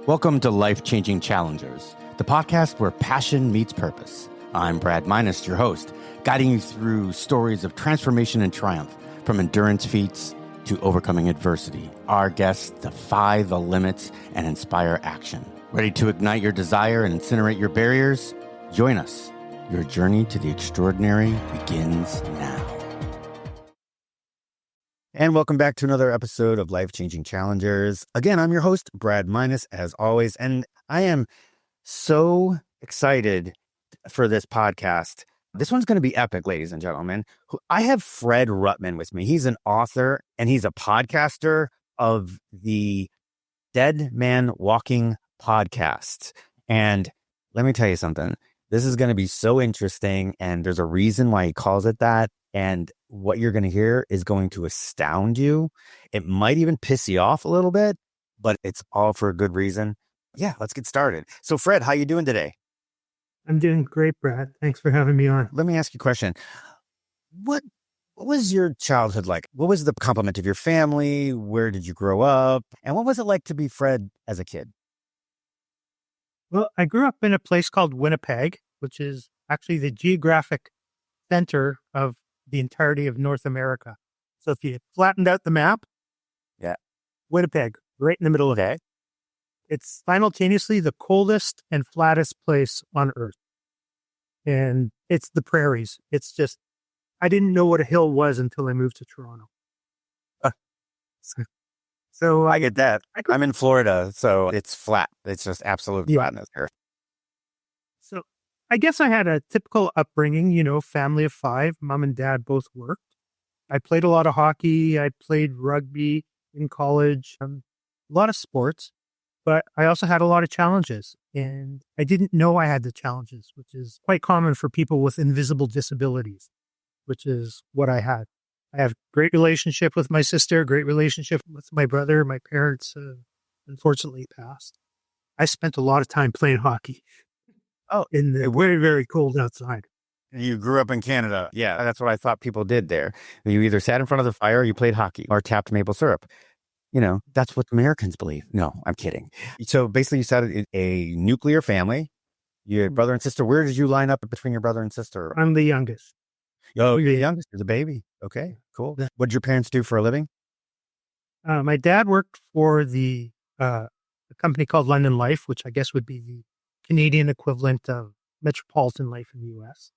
Welcome to Life-Changing Challengers, the podcast where passion meets purpose. I'm Brad Minus, your host, guiding you through stories of transformation and triumph, from endurance feats to overcoming adversity. Our guests defy the limits and inspire action. Ready to ignite your desire and incinerate your barriers? Join us. Your journey to the extraordinary begins now. And welcome back to another episode of Life-Changing Challengers. Again, I'm your host, Brad Minus, as always, and I am so excited for this podcast. This one's going to be epic, ladies and gentlemen. I have Fred Rutman with me. He's an author and he's a podcaster of the Dead Man Walking podcast. And let me tell you something. This is going to be so interesting, and there's a reason why he calls it that. And what you're going to hear is going to astound you. It might even piss you off a little bit, but it's all for a good reason. Yeah, let's get started. So Fred, how you doing today? I'm doing great, Brad. Thanks for having me on. Let me ask you a question. What was your childhood like? What was the complement of your family? Where did you grow up? And what was it like to be Fred as a kid? Well, I grew up in a place called Winnipeg, which is actually the geographic center of the entirety of North America. So if you flattened out the map, Winnipeg, right in the middle of it. It's simultaneously the coldest and flattest place on Earth. And it's the prairies. It's just, I didn't know what a hill was until I moved to Toronto. So I get that. I'm in Florida, so it's flat. It's just absolute flatness here. So I guess I had a typical upbringing, family of five. Mom and dad both worked. I played a lot of hockey. I played rugby in college, a lot of sports. But I also had a lot of challenges, and I didn't know I had the challenges, which is quite common for people with invisible disabilities, which is what I had. I have a great relationship with my sister, great relationship with my brother. My parents unfortunately passed. I spent a lot of time playing hockey. In the very, very cold outside. You grew up in Canada. Yeah, that's what I thought people did there. You either sat in front of the fire, or you played hockey, or tapped maple syrup. That's what Americans believe. No, I'm kidding. So basically you said a nuclear family. Your brother and sister. Where did you line up between your brother and sister? I'm the youngest. Oh, you're the youngest. You're the baby. Okay, cool. What did your parents do for a living? My dad worked for a company called London Life, which I guess would be the Canadian equivalent of Metropolitan Life in the U.S.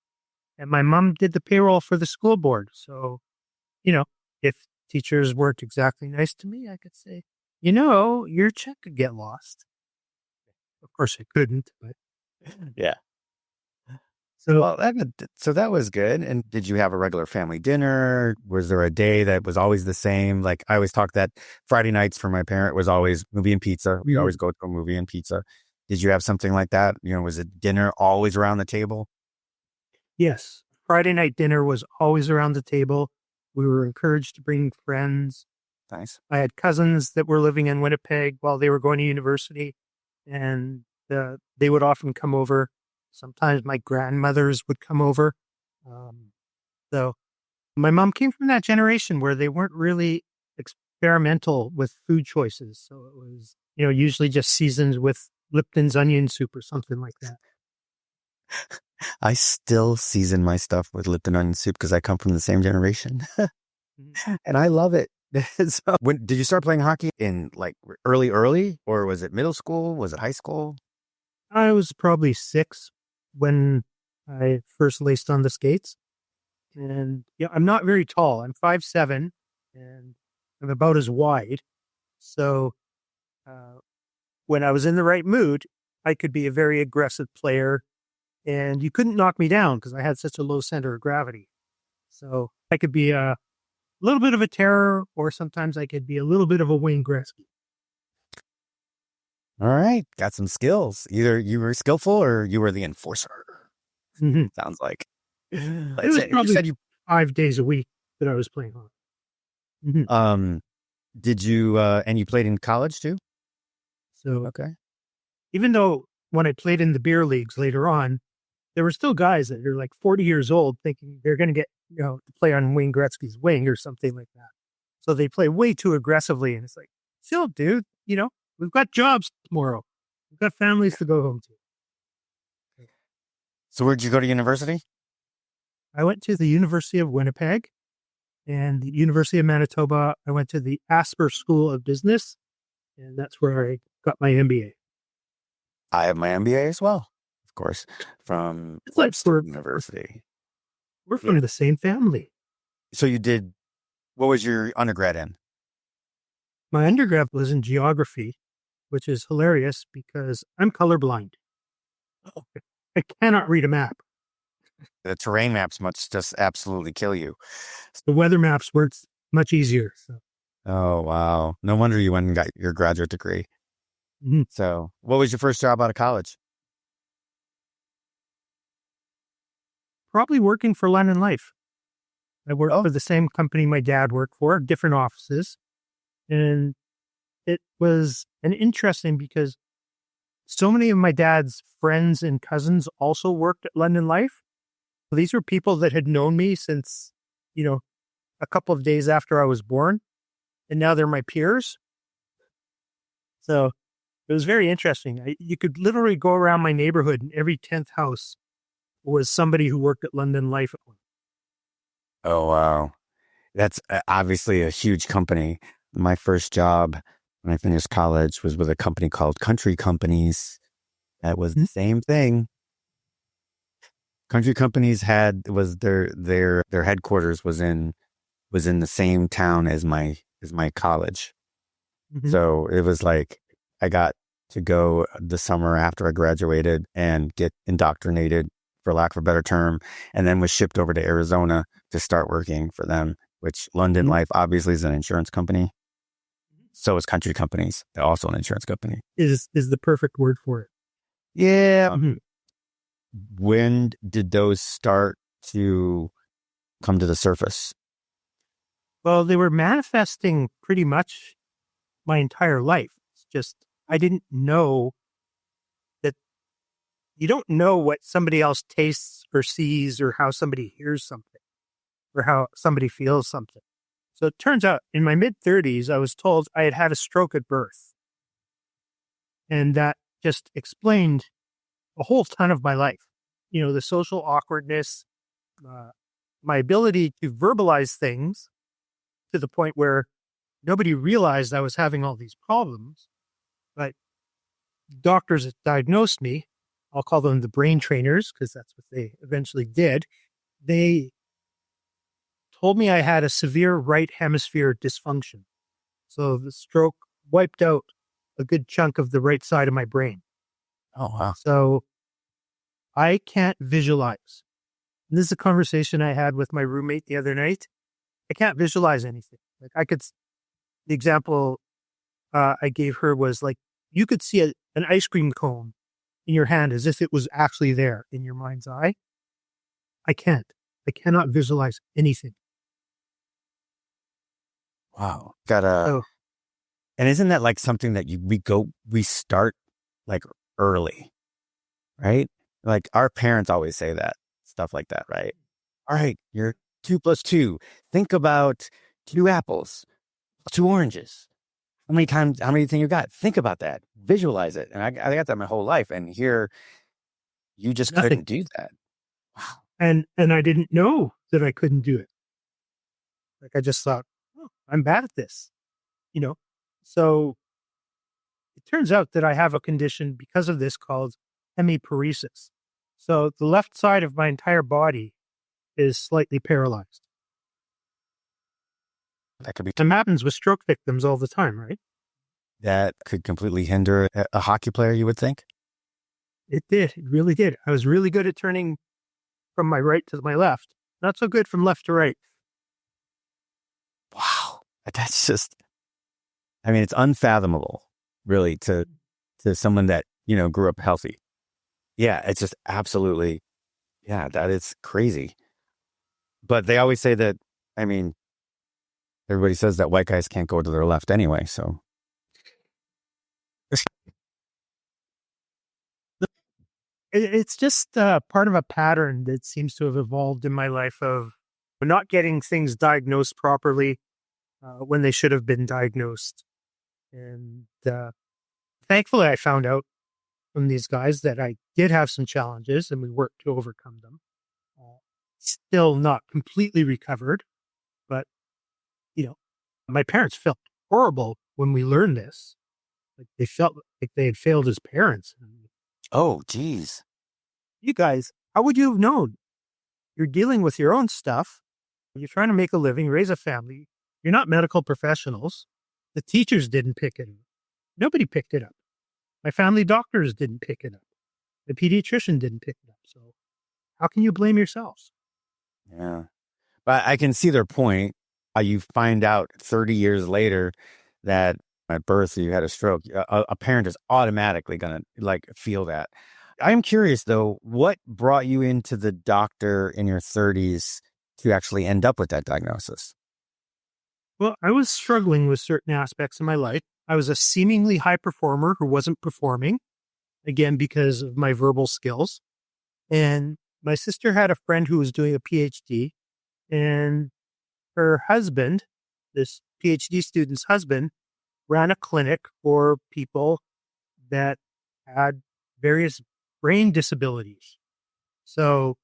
And my mom did the payroll for the school board. So, if teachers weren't exactly nice to me, I could say, your check could get lost. Of course it couldn't, but yeah. So, so that was good. And did you have a regular family dinner? Was there a day that was always the same? Like I always talk that Friday nights for my parent was always movie and pizza. We always go to a movie and pizza. Did you have something like that? Was it dinner always around the table? Yes. Friday night dinner was always around the table. We were encouraged to bring friends. Nice. I had cousins that were living in Winnipeg while they were going to university, and they would often come over. Sometimes my grandmothers would come over. So my mom came from that generation where they weren't really experimental with food choices. So it was, usually just seasoned with Lipton's onion soup or something like that. I still season my stuff with Lipton onion soup because I come from the same generation. And I love it. So when did you start playing hockey? In like early, or was it middle school? Was it high school? I was probably 6 when I first laced on the skates. And I'm not very tall. I'm 5'7", and I'm about as wide. So when I was in the right mood, I could be a very aggressive player, and you couldn't knock me down because I had such a low center of gravity. So I could be a little bit of a terror, or sometimes I could be a little bit of a Wayne Gretzky. All right. Got some skills. Either you were skillful or you were the enforcer. Mm-hmm. Sounds like. It was probably 5 days a week that I was playing hockey. Mm-hmm. Did you, and you played in college too? So, okay. Even though when I played in the beer leagues later on, there were still guys that are like 40 years old thinking they're going to get, to play on Wayne Gretzky's wing or something like that. So they play way too aggressively. And it's like, chill, dude, we've got jobs tomorrow. We've got families to go home to. So where'd you go to university? I went to the University of Winnipeg and the University of Manitoba. I went to the Asper School of Business, and that's where I got my MBA. I have my MBA as well, of course, from It's like University. we're from the same family. So you did, what was your undergrad in? My undergrad was in geography, which is hilarious because I'm colorblind. I cannot read a map. The terrain maps must just absolutely kill you. The weather maps weren't much easier. So. Oh, wow. No wonder you went and got your graduate degree. Mm-hmm. So what was your first job out of college? Probably working for London Life. I worked for the same company my dad worked for, different offices. And it was an interesting because so many of my dad's friends and cousins also worked at London Life. These were people that had known me since, a couple of days after I was born. And now they're my peers. So it was very interesting. You could literally go around my neighborhood and every 10th house was somebody who worked at London Life. Oh, wow. That's obviously a huge company. My first job when I finished college was with a company called Country Companies. That was the same thing. Country Companies was their headquarters was in the same town as my college. Mm-hmm. So it was like I got to go the summer after I graduated and get indoctrinated, for lack of a better term, and then was shipped over to Arizona to start working for them, which London Life obviously is an insurance company. So is Country Companies. They're also an insurance company. Is the perfect word for it. Yeah. Mm-hmm. When did those start to come to the surface? Well, they were manifesting pretty much my entire life. It's just, I didn't know that you don't know what somebody else tastes or sees or how somebody hears something or how somebody feels something. So it turns out in my mid-30s, I was told I had had a stroke at birth. And that just explained a whole ton of my life. The social awkwardness, my ability to verbalize things to the point where nobody realized I was having all these problems. But doctors that diagnosed me, I'll call them the brain trainers because that's what they eventually did. They told me I had a severe right hemisphere dysfunction. So the stroke wiped out a good chunk of the right side of my brain. Oh, wow. So I can't visualize. And this is a conversation I had with my roommate the other night. I can't visualize anything. The example I gave her was like, you could see an ice cream cone in your hand as if it was actually there in your mind's eye. I can't. I cannot visualize anything. Wow. And isn't that like something that we start like early, right? Like our parents always say that stuff like that, right? All right, you're 2 + 2. Think about 2 apples, 2 oranges. How many things you got? Think about that. Visualize it. And I got that my whole life. And here you just couldn't do that. Wow. And I didn't know that I couldn't do it. Like I just thought, oh, I'm bad at this, So it turns out that I have a condition because of this called hemiparesis. So the left side of my entire body is slightly paralyzed. That could be. It happens with stroke victims all the time, right? That could completely hinder a hockey player, you would think? It did. It really did. I was really good at turning from my right to my left. Not so good from left to right. Wow. That's just, it's unfathomable, really, to someone that, grew up healthy. Yeah, it's just absolutely, that is crazy. But they always say that, everybody says that white guys can't go to their left anyway, so. It's just part of a pattern that seems to have evolved in my life of not getting things diagnosed properly when they should have been diagnosed. And thankfully, I found out from these guys that I did have some challenges and we worked to overcome them. Still not completely recovered, but, my parents felt horrible when we learned this. Like they felt like they had failed as parents. Oh, geez. You guys, how would you have known? You're dealing with your own stuff. You're trying to make a living, raise a family. You're not medical professionals. The teachers didn't pick it up. Nobody picked it up. My family doctors didn't pick it up. The pediatrician didn't pick it up. So how can you blame yourselves? Yeah. But I can see their point. You find out 30 years later that at birth you had a stroke. A parent is automatically going to feel that. I'm curious though, what brought you into the doctor in your 30s to actually end up with that diagnosis? Well, I was struggling with certain aspects of my life. I was a seemingly high performer who wasn't performing, again, because of my verbal skills. And my sister had a friend who was doing a PhD, and her husband, this PhD student's husband, ran a clinic for people that had various brain disabilities. So,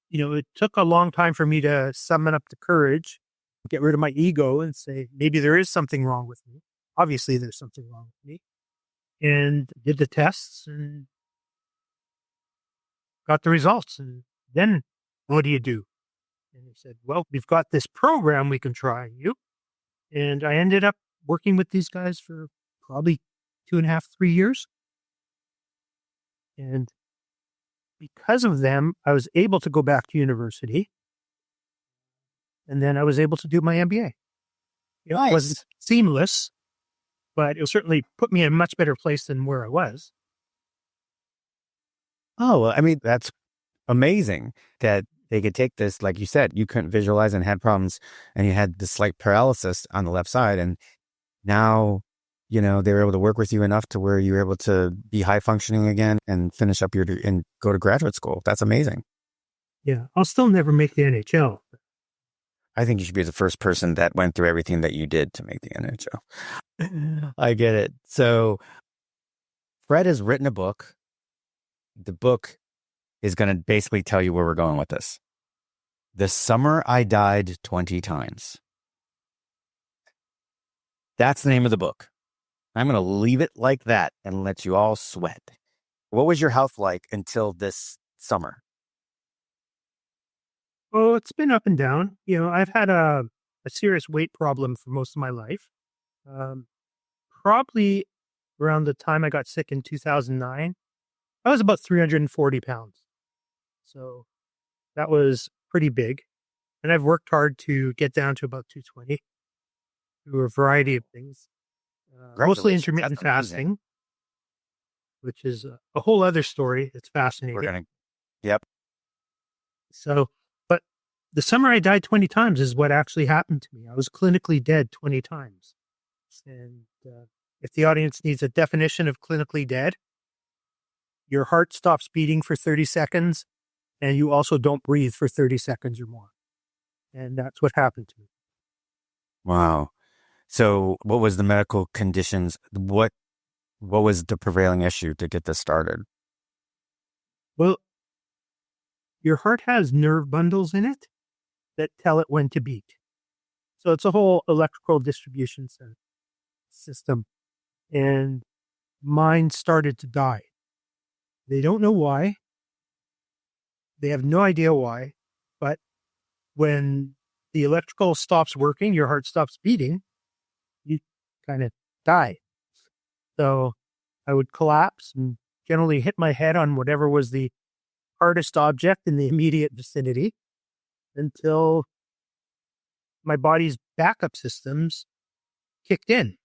it took a long time for me to summon up the courage, get rid of my ego and say, maybe there is something wrong with me. Obviously, there's something wrong with me. And did the tests and got the results. And then what do you do? And he said, well, we've got this program we can try on you. And I ended up working with these guys for probably 2.5, 3 years. And because of them, I was able to go back to university. And then I was able to do my MBA. Nice. It wasn't seamless, but it certainly put me in a much better place than where I was. Oh, well, I mean, that's amazing that they could take this, like you said, you couldn't visualize and had problems and you had this slight paralysis on the left side. And now, they were able to work with you enough to where you were able to be high functioning again and finish up and go to graduate school. That's amazing. Yeah. I'll still never make the NHL. I think you should be the first person that went through everything that you did to make the NHL. I get it. So Fred has written a book. The book is going to basically tell you where we're going with this. The Summer I Died 20 Times. That's the name of the book. I'm going to leave it like that and let you all sweat. What was your health like until this summer? Oh, it's been up and down. I've had a serious weight problem for most of my life. Probably around the time I got sick in 2009, I was about 340 pounds. So that was pretty big. And I've worked hard to get down to about 220 through a variety of things. Mostly intermittent fasting, which is a whole other story. It's fascinating. Yep. So, but the summer I died 20 times is what actually happened to me. I was clinically dead 20 times. And if the audience needs a definition of clinically dead, your heart stops beating for 30 seconds and you also don't breathe for 30 seconds or more. And that's what happened to me. Wow. So what was the medical conditions? What was the prevailing issue to get this started? Well, your heart has nerve bundles in it that tell it when to beat. So it's a whole electrical distribution system. And mine started to die. They don't know why. They have no idea why. But when the electrical stops working, your heart stops beating, you kind of die. So I would collapse and generally hit my head on whatever was the hardest object in the immediate vicinity until my body's backup systems kicked in.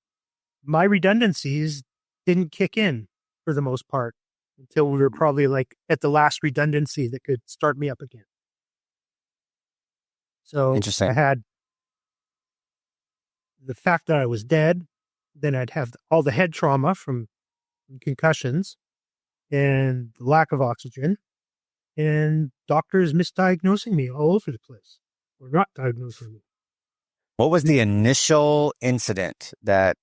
My redundancies didn't kick in for the most part until we were probably at the last redundancy that could start me up again. So Interesting. I had the fact that I was dead, then I'd have all the head trauma from concussions and the lack of oxygen and doctors misdiagnosing me all over the place or not diagnosing me. What was the initial incident that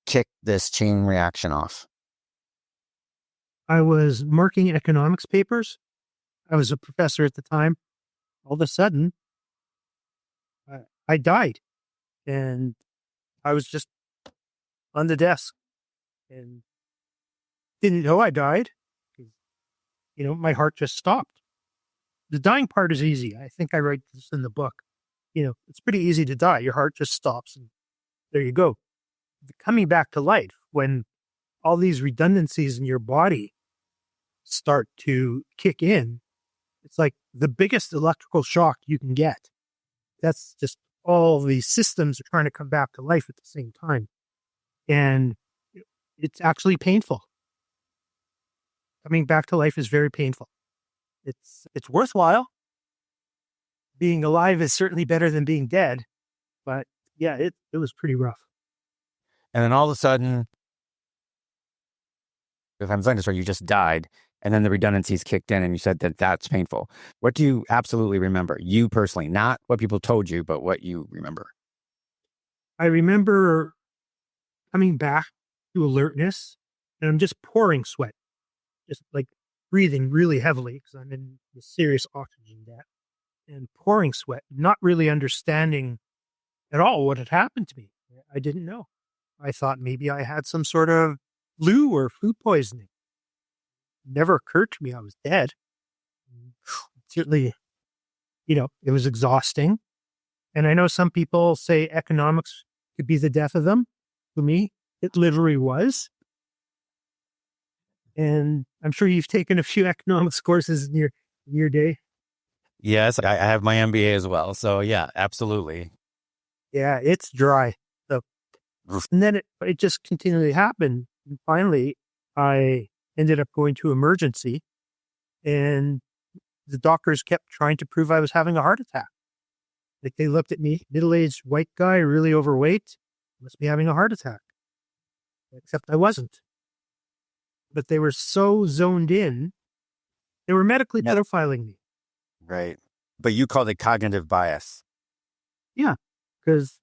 kicked this chain reaction off? I was marking economics papers. I was a professor at the time. All of a sudden, I died, and I was just on the desk and didn't know I died. My heart just stopped. The dying part is easy. I think I write this in the book. It's pretty easy to die. Your heart just stops and there you go. Coming back to life, when all these redundancies in your body start to kick in, it's like the biggest electrical shock you can get. That's just all these systems are trying to come back to life at the same time. And it's actually painful. Coming back to life is very painful. It's worthwhile. Being alive is certainly better than being dead. But yeah, it was pretty rough. And then all of a sudden, if I'm saying this right, you just died. And then the redundancies kicked in and you said that that's painful. What do you absolutely remember? You personally, not what people told you, but what you remember. I remember coming back to alertness and I'm just pouring sweat, just like breathing really heavily because I'm in a serious oxygen debt and pouring sweat, not really understanding at all what had happened to me. I didn't know. I thought maybe I had some sort of flu or food poisoning. Never occurred to me I was dead. Certainly, it was exhausting. And I know some people say economics could be the death of them. For me, it literally was. And I'm sure you've taken a few economics courses in your day. Yes, I have my MBA as well. So yeah, absolutely. Yeah, it's dry. So, and then it just continually happened. And finally, I ended up going to emergency and the doctors kept trying to prove I was having a heart attack. Like they looked at me, middle-aged white guy, really overweight, must be having a heart attack. Except I wasn't. But they were so zoned in, they were medically profiling me. Right. But you called it cognitive bias. Yeah, because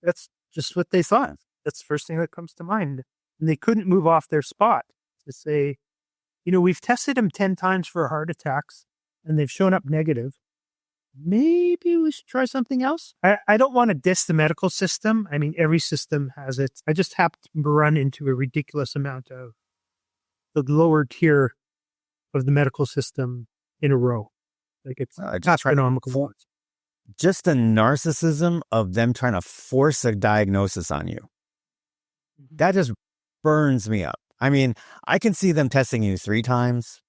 that's just what they thought. That's the first thing that comes to mind. And they couldn't move off their spot to say, we've tested him 10 times for heart attacks and they've shown up negative. Maybe we should try something else. I don't want to diss the medical system. I mean, every system has it. I just happened to run into a ridiculous amount of the lower tier of the medical system in a row. Like it's astronomical. Just the narcissism of them trying to force a diagnosis on you. That just burns me up. I mean, I can see them testing you 3 times,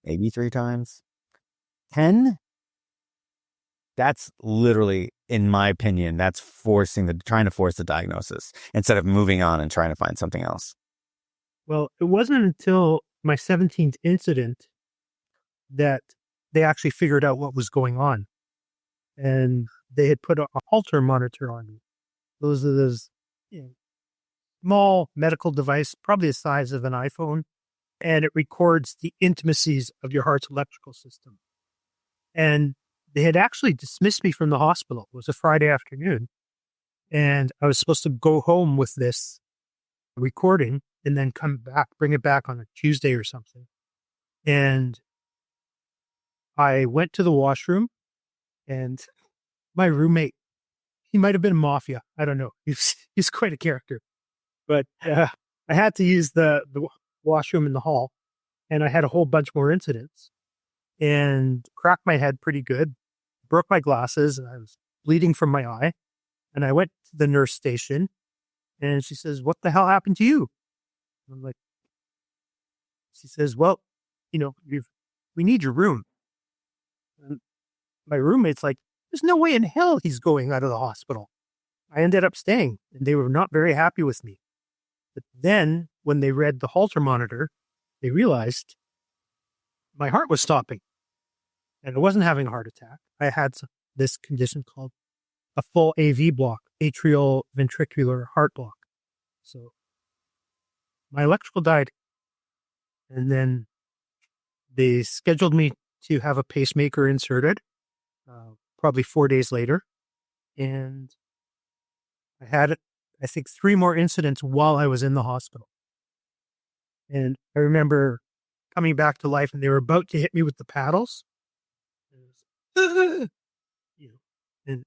maybe 3 times. 10? That's literally, in my opinion, that's trying to force the diagnosis instead of moving on and trying to find something else. Well, it wasn't until my 17th incident that they actually figured out what was going on. And they had put a Holter monitor on me. Those are those small medical device, probably the size of an iPhone, and it records the intimacies of your heart's electrical system. And they had actually dismissed me from the hospital. It was a Friday afternoon, and I was supposed to go home with this recording and then bring it back on a Tuesday or something. And I went to the washroom, and my roommate, he might have been mafia. I don't know. He's quite a character. But I had to use the washroom in the hall, and I had a whole bunch more incidents and cracked my head pretty good, broke my glasses, and I was bleeding from my eye. And I went to the nurse station, and she says, "What the hell happened to you?" I'm like, she says, "Well, we need your room." And my roommate's like, "There's no way in hell he's going out of the hospital." I ended up staying, and they were not very happy with me. But then when they read the Holter monitor, they realized my heart was stopping and I wasn't having a heart attack. I had this condition called a full AV block, atrial ventricular heart block. So my electrical died. And then they scheduled me to have a pacemaker inserted, probably 4 days later. And I had, I think, 3 more incidents while I was in the hospital. And I remember coming back to life and they were about to hit me with the paddles. You know, and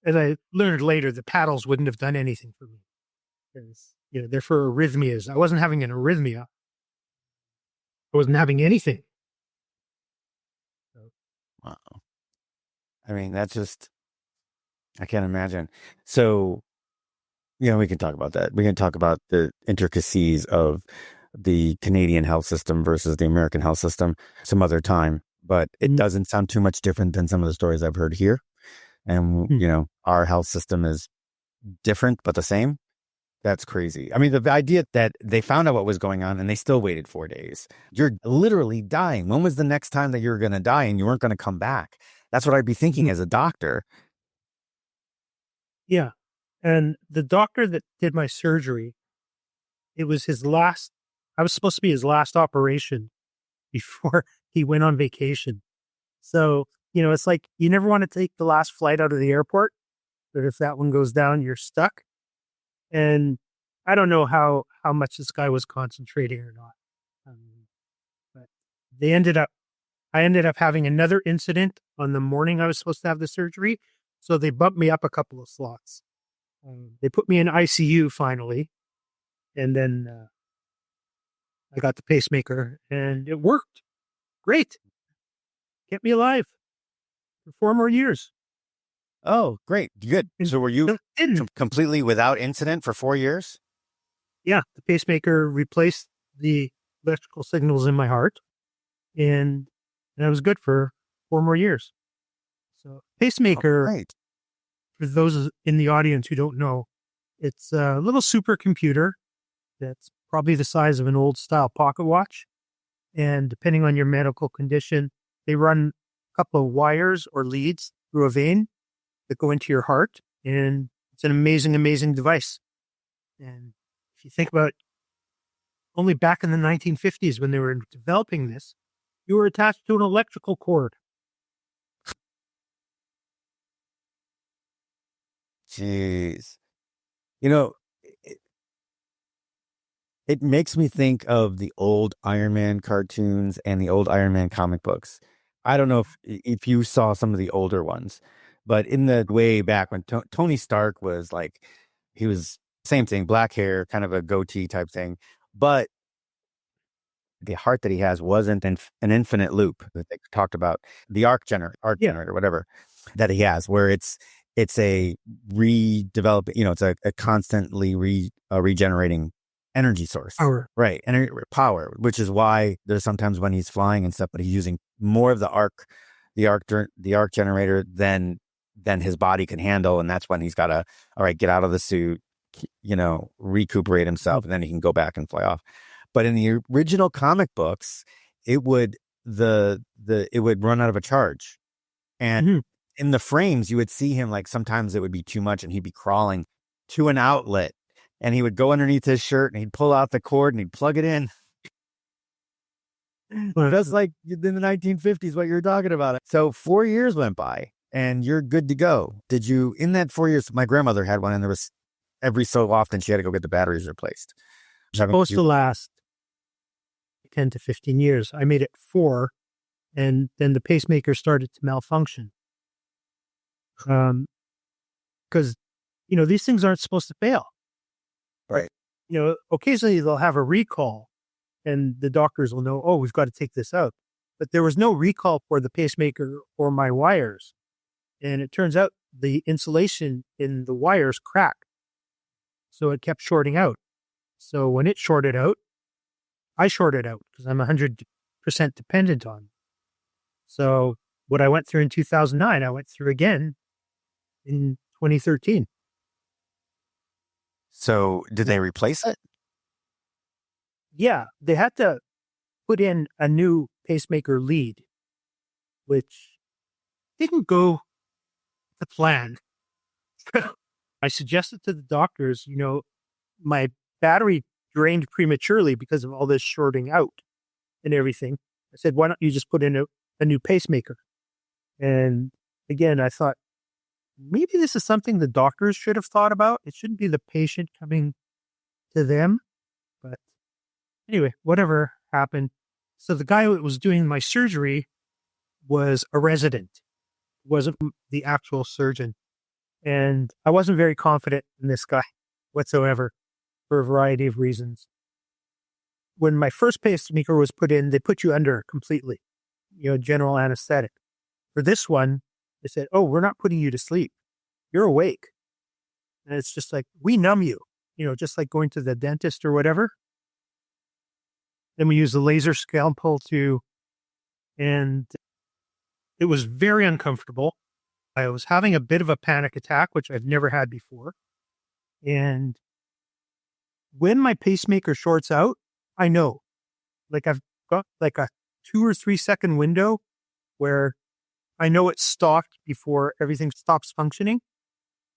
as I learned later, the paddles wouldn't have done anything for me because, they're for arrhythmias. I wasn't having an arrhythmia. I wasn't having anything. So, Wow. I mean, that's just, I can't imagine. So, we can talk about that. We can talk about the intricacies of the Canadian health system versus the American health system some other time, but it doesn't sound too much different than some of the stories I've heard here. And, our health system is different, but the same. That's crazy. I mean, the idea that they found out what was going on and they still waited 4 days. You're literally dying. When was the next time that you were going to die and you weren't going to come back? That's what I'd be thinking as a doctor. Yeah. And the doctor that did my surgery, it was I was supposed to be his last operation before he went on vacation. So, it's like you never want to take the last flight out of the airport, but if that one goes down, you're stuck. And I don't know how much this guy was concentrating or not. But I ended up having another incident on the morning I was supposed to have the surgery. So they bumped me up a couple of slots. They put me in ICU finally. And then I got the pacemaker and it worked. Great. Kept me alive for 4 more years. Oh, great. Good. So were you completely without incident for 4 years? Yeah. The pacemaker replaced the electrical signals in my heart. And I was good for 4 more years. So pacemaker, for those in the audience who don't know, it's a little supercomputer that's probably the size of an old style pocket watch. And depending on your medical condition, they run a couple of wires or leads through a vein that go into your heart. And it's an amazing, amazing device. And if you think about only back in the 1950s when they were developing this, you were attached to an electrical cord. Jeez. It makes me think of the old Iron Man cartoons and the old Iron Man comic books. I don't know if you saw some of the older ones, but in the way back when Tony Stark was like, he was same thing, black hair, kind of a goatee type thing, but the heart that he has wasn't an infinite loop that they talked about, the arc generator, whatever that he has, where it's a redeveloping, it's a constantly regenerating energy source. Power. Right. Power, which is why there's sometimes when he's flying and stuff, but he's using more of the arc generator than his body can handle. And that's when he's got to, all right, get out of the suit, recuperate himself, and then he can go back and fly off. But in the original comic books, it would it would run out of a charge. And in the frames, you would see him, like, sometimes it would be too much and he'd be crawling to an outlet and he would go underneath his shirt and he'd pull out the cord and he'd plug it in. That's like in the 1950s, what you're talking about. So 4 years went by and you're good to go. Did you, in that 4 years, my grandmother had one and there was every so often she had to go get the batteries replaced. Supposed to last 10 to 15 years. I made it 4 and then the pacemaker started to malfunction. Because, these things aren't supposed to fail. Right. Occasionally they'll have a recall and the doctors will know, oh, we've got to take this out. But there was no recall for the pacemaker or my wires. And it turns out the insulation in the wires cracked. So it kept shorting out. So when it shorted out, I shorted out because I'm 100% dependent on it. So what I went through in 2009, I went through again in 2013. So did they replace it? Yeah, they had to put in a new pacemaker lead, which didn't go to plan. I suggested to the doctors, my battery drained prematurely because of all this shorting out and everything. I said, why don't you just put in a new pacemaker? And again, I thought, maybe this is something the doctors should have thought about. It shouldn't be the patient coming to them. But Anyway, whatever happened. So the guy that was doing my surgery was a resident, wasn't the actual surgeon. And I wasn't very confident in this guy whatsoever for a variety of reasons. When my first pacemaker was put in, they put you under completely, general anesthetic. For this one, they said, "Oh, we're not putting you to sleep. You're awake." And it's just like, we numb you, just like going to the dentist or whatever. Then we use the laser scalpel and it was very uncomfortable. I was having a bit of a panic attack, which I've never had before. And when my pacemaker shorts out, I know, like I've got like a 2 or 3 second window where I know it's stopped before everything stops functioning.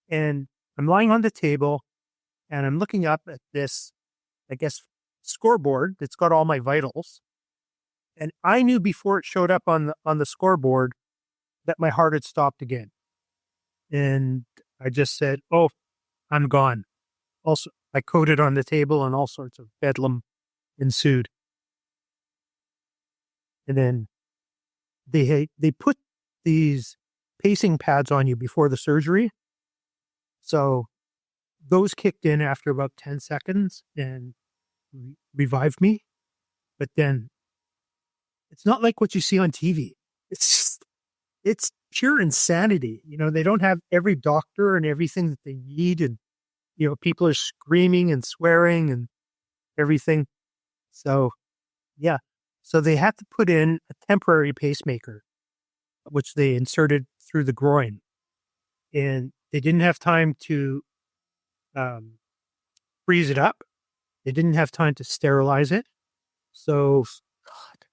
And I'm lying on the table and I'm looking up at this, I guess, scoreboard that's got all my vitals. And I knew before it showed up on the scoreboard that my heart had stopped again. And I just said, "Oh, I'm gone." Also, I coded on the table and all sorts of bedlam ensued. And then they put these pacing pads on you before the surgery. So those kicked in after about 10 seconds and revived me. But then it's not like what you see on TV. It's pure insanity. They don't have every doctor and everything that they need. And, people are screaming and swearing and everything. So, yeah. So they had to put in a temporary pacemaker, which they inserted through the groin. And they didn't have time to freeze it up. They didn't have time to sterilize it. So, God,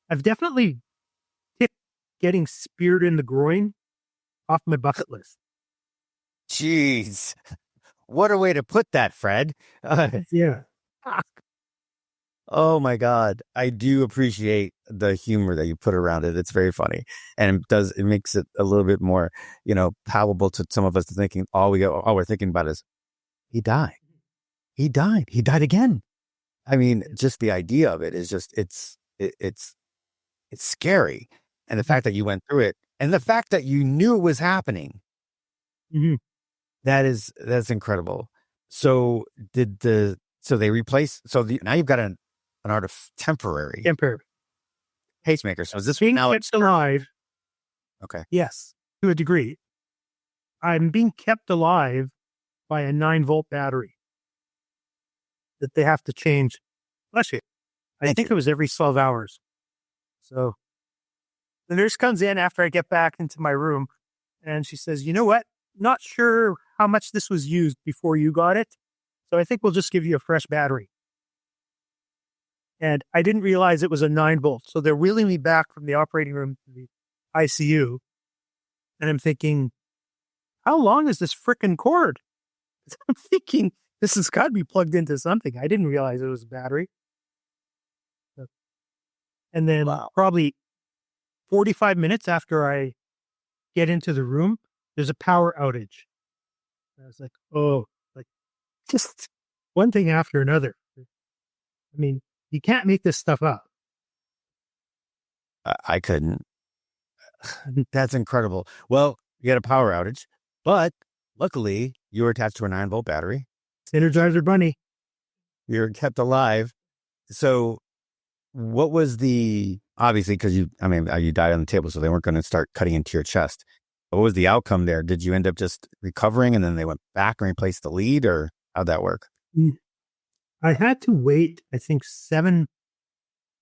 I've definitely ticked getting speared in the groin off my bucket list. Jeez. What a way to put that, Fred. Yeah. Oh my God. I do appreciate the humor that you put around it. It's very funny. And it makes it a little bit more, palatable to some of us thinking all we're thinking about is he died. He died. He died again. I mean, just the idea of it is just, it's scary. And the fact that you went through it and the fact that you knew it was happening, Mm-hmm. that's incredible. So they replace, now you've got an temporary pacemaker. So is this being now kept alive? Okay. Yes, to a degree. I'm being kept alive by a 9-volt battery that they have to change. Bless you. I think it was every 12 hours. So the nurse comes in after I get back into my room and she says, "You know what? Not sure how much this was used before you got it. So I think we'll just give you a fresh battery." And I didn't realize it was a 9-volt. So they're wheeling me back from the operating room to the ICU. And I'm thinking, how long is this frickin' cord? I'm thinking, this has got to be plugged into something. I didn't realize it was a battery. And then probably 45 minutes after I get into the room, there's a power outage. I was like, oh, like just one thing after another. I mean, you can't make this stuff up. I couldn't. That's incredible. Well, you had a power outage, but luckily you were attached to a 9-volt battery. Energizer Bunny. You're kept alive. So what was obviously, because you died on the table, so they weren't going to start cutting into your chest. What was the outcome there? Did you end up just recovering and then they went back and replaced the lead, or how'd that work? I had to wait, I think 7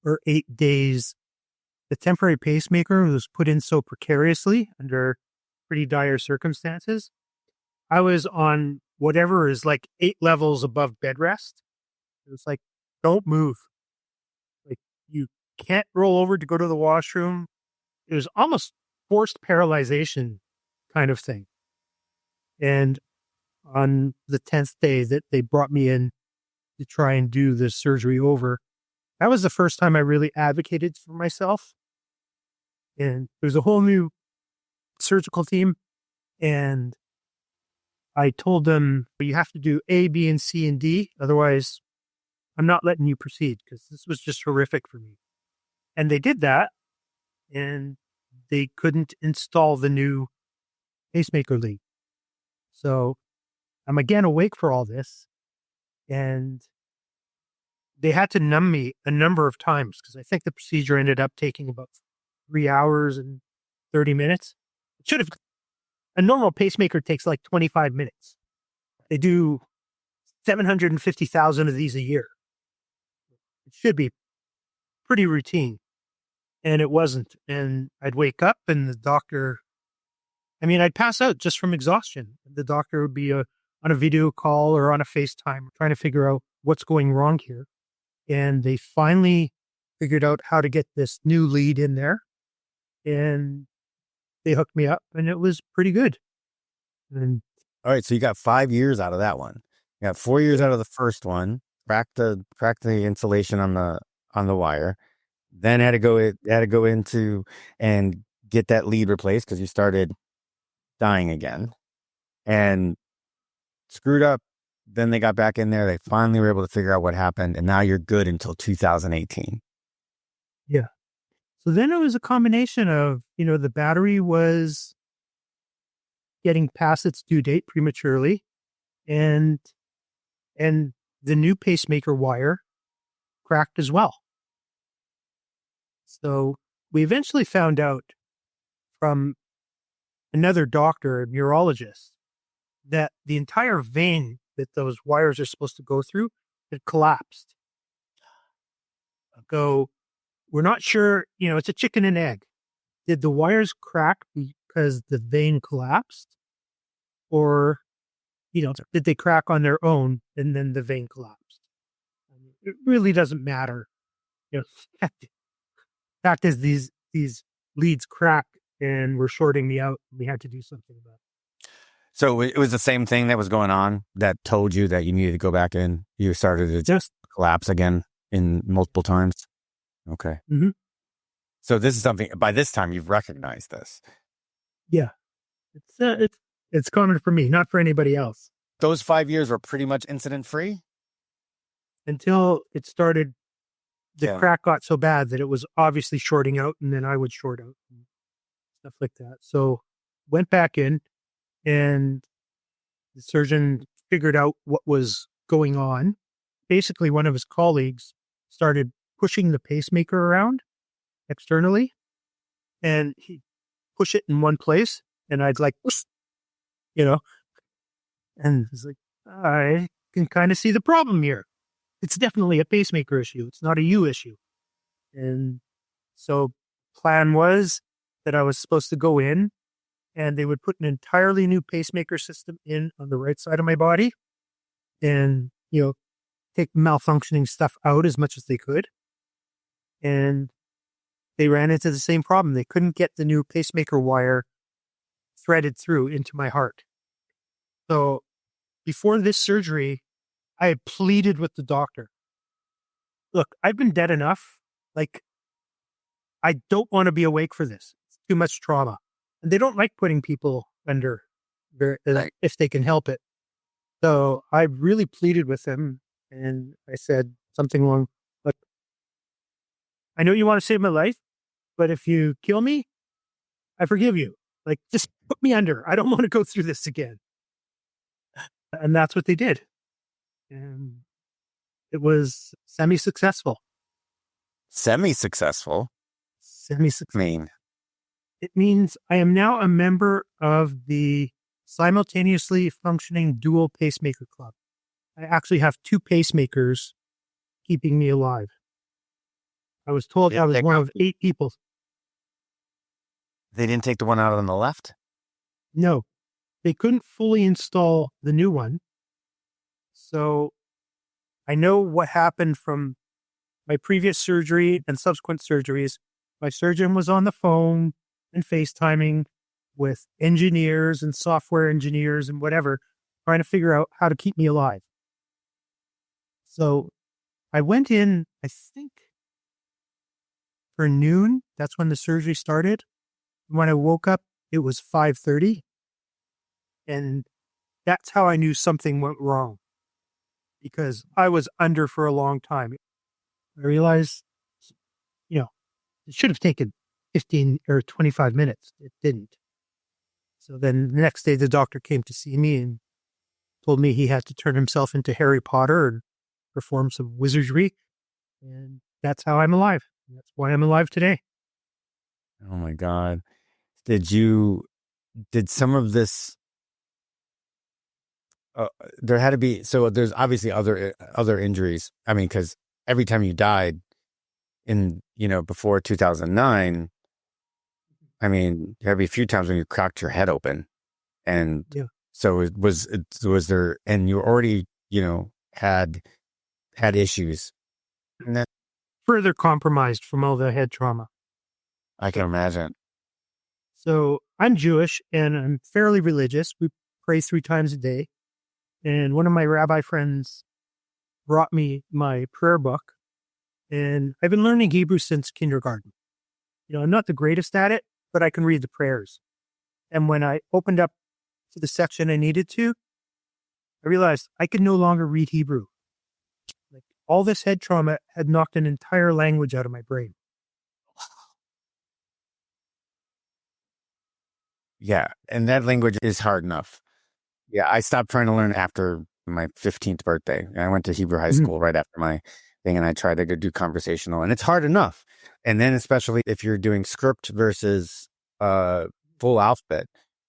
or 8 days. The temporary pacemaker was put in so precariously under pretty dire circumstances. I was on whatever is like 8 levels above bed rest. It was like, don't move. Like, you can't roll over to go to the washroom. It was almost forced paralyzation kind of thing. And on the 10th day that they brought me in to try and do the surgery over, that was the first time I really advocated for myself. And there's a whole new surgical team. And I told them, you have to do A, B, and C, and D. Otherwise, I'm not letting you proceed because this was just horrific for me. And they did that, and they couldn't install the new pacemaker lead. So I'm again awake for all this, and they had to numb me a number of times because I think the procedure ended up taking about 3 hours and 30 minutes. It should have, a normal pacemaker takes like 25 minutes. They do 750,000 of these a year. It should be pretty routine. And it wasn't. And I'd wake up and the doctor, I'd pass out just from exhaustion. The doctor would be on a video call or on a FaceTime trying to figure out what's going wrong here. And they finally figured out how to get this new lead in there. And they hooked me up and it was pretty good. And All right. So you got 5 years out of that one. You got 4 years out of the first one, cracked the insulation on the wire. Then had to go into and get that lead replaced because you started dying again and screwed up. Then they got back in there. They finally were able to figure out what happened. And now you're good until 2018. yeah. So then it was a combination of, the battery was getting past its due date prematurely and the new pacemaker wire cracked as well. So we eventually found out from another doctor, a neurologist, that the entire vein that those wires are supposed to go through had collapsed. We're not sure, it's a chicken and egg. Did the wires crack because the vein collapsed? Or, did they crack on their own and then the vein collapsed? It really doesn't matter. Fact is these leads cracked and were shorting me out. We had to do something about it. So it was the same thing that was going on that told you that you needed to go back in. You started to just collapse again in multiple times. Okay. Mm-hmm. So this is something, by this time you've recognized this. Yeah. It's common for me, not for anybody else. Those 5 years were pretty much incident free? Until it started, the crack got so bad that it was obviously shorting out, and then I would short out and stuff like that. So went back in, and the surgeon figured out what was going on. Basically, one of his colleagues started pushing the pacemaker around externally, and he'd push it in one place, and I'd like, and he's like, I can kind of see the problem here. It's definitely a pacemaker issue. It's not a you issue. And so plan was that I was supposed to go in and they would put an entirely new pacemaker system in on the right side of my body and, take malfunctioning stuff out as much as they could. And they ran into the same problem. They couldn't get the new pacemaker wire threaded through into my heart. So before this surgery, I had pleaded with the doctor. Look, I've been dead enough. Like, I don't want to be awake for this. It's too much trauma. And they don't like putting people under if they can help it. So I really pleaded with him and I said something along, look, I know you want to save my life, but if you kill me, I forgive you. Like, just put me under. I don't want to go through this again. And that's what they did. And it was semi-successful. Semi-successful? Semi-successful. Mean? It means I am now a member of the simultaneously functioning dual pacemaker club. I actually have 2 pacemakers keeping me alive. I was told I was one of 8 people. They didn't take the one out on the left? No, they couldn't fully install the new one. So I know what happened from my previous surgery and subsequent surgeries. My surgeon was on the phone and FaceTiming with engineers and software engineers and whatever, trying to figure out how to keep me alive. So I went in, I think, for noon. That's when the surgery started. When I woke up, it was 5:30. And that's how I knew something went wrong. because I was under for a long time. I realized, it should have taken 15 or 25 minutes. It didn't. So then the next day, the doctor came to see me and told me he had to turn himself into Harry Potter and perform some wizardry. And that's how I'm alive. That's why I'm alive today. Oh my God. Did some of this, there had to be, so there's obviously other injuries. I mean, because every time you died before 2009, I mean, there had to be a few times when you cracked your head open. And Yeah. so was there, and you already, had issues. And then Further compromised from all the head trauma. I can imagine. So I'm Jewish and I'm fairly religious. We pray 3 times a day. And one of my rabbi friends brought me my prayer book. And I've been learning Hebrew since kindergarten. I'm not the greatest at it, but I can read the prayers. And when I opened up to the section I needed to, I realized I could no longer read Hebrew. Like, all this head trauma had knocked an entire language out of my brain. Yeah. And that language is hard enough. Yeah. I stopped trying to learn after my 15th birthday. I went to Hebrew high school right after my thing, and I tried to go do conversational, and it's hard enough. And then especially if you're doing script versus full alphabet.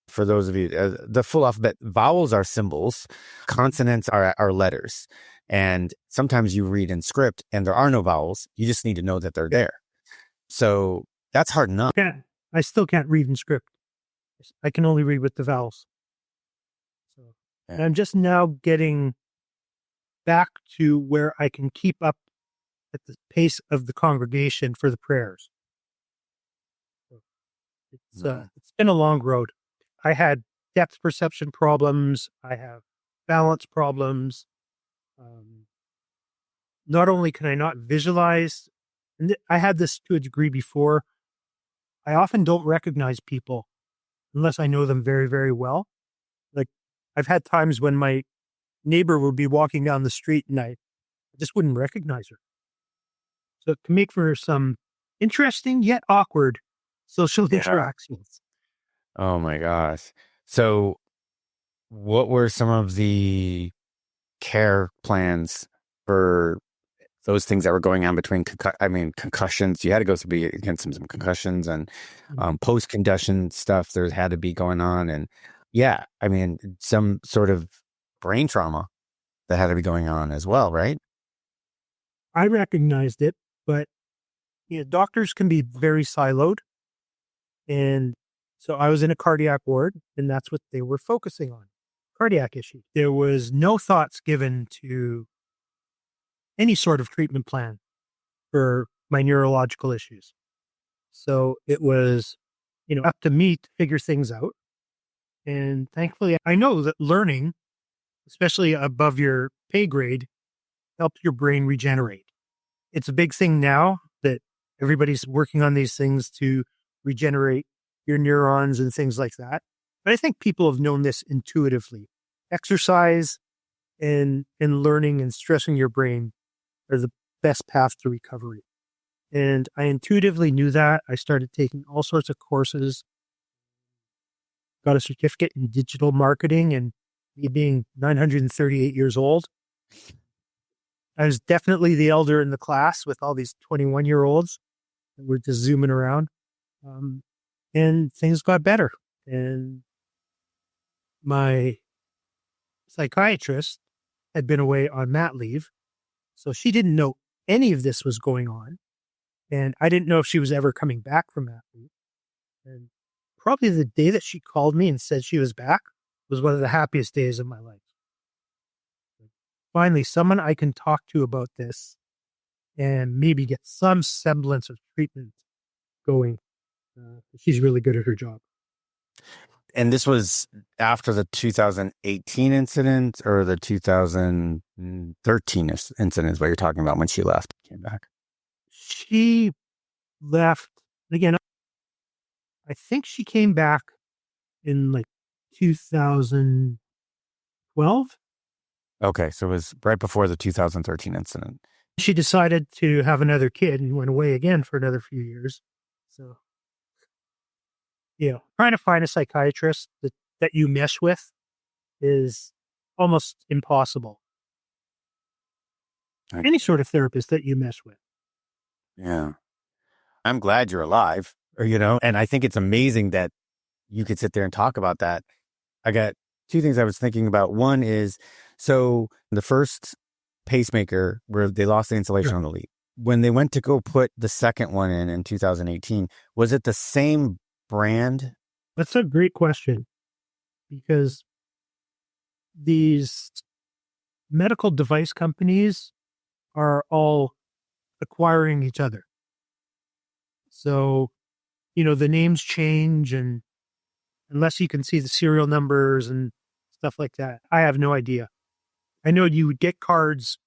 For those of you, the full alphabet, vowels are symbols, consonants are letters. And sometimes you read in script and there are no vowels. You just need to know that they're there. So that's hard enough. I still can't read in script. I can only read with the vowels. So, Yeah. And I'm just now getting back to where I can keep up at the pace of the congregation for the prayers. It's been a long road. I had depth perception problems. I have balance problems. Not only can I not visualize, and I had this to a degree before, I often don't recognize people unless I know them very, very well. Like, I've had times when my neighbor would be walking down the street and I just wouldn't recognize her. So it can make for some interesting yet awkward social interactions. Oh my gosh. So what were some of the care plans for those things that were going on between, concussions? You had to go through against some concussions and post-concussion stuff. There had to be going on. And yeah, I mean, some sort of brain trauma that had to be going on as well, right? I recognized it, but doctors can be very siloed. And so I was in a cardiac ward, and that's what they were focusing on, cardiac issue. There was no thoughts given to any sort of treatment plan for my neurological issues. So it was, up to me to figure things out. And thankfully, I know that learning, especially above your pay grade, helps your brain regenerate. It's a big thing now that everybody's working on these things to regenerate your neurons and things like that. But I think people have known this intuitively. Exercise and learning and stressing your brain are the best path to recovery. And I intuitively knew that. I started taking all sorts of courses, got a certificate in digital marketing, and me being 938 years old, I was definitely the elder in the class with all these 21-year-olds that were just zooming around. And things got better. And my psychiatrist had been away on mat leave, so she didn't know any of this was going on. And I didn't know if she was ever coming back from mat leave. And probably the day that she called me and said she was back was one of the happiest days of my life. Finally, someone I can talk to about this and maybe get some semblance of treatment going. She's really good at her job. And this was after the 2018 incident or the 2013 incident is what you're talking about when she left, came back. She left, again, I think she came back in like 2012. Okay, so it was right before the 2013 incident. She decided to have another kid and went away again for another few years. So, trying to find a psychiatrist that you mesh with is almost impossible. Right. Any sort of therapist that you mesh with. Yeah. I'm glad you're alive, and I think it's amazing that you could sit there and talk about that. I got two things I was thinking about. One is, so the first pacemaker where they lost the insulation Yeah. on the lead, when they went to go put the second one in 2018, was it the same brand? That's a great question because these medical device companies are all acquiring each other. So, the names change, and unless you can see the serial numbers and stuff like that, I have no idea. I know you would get cards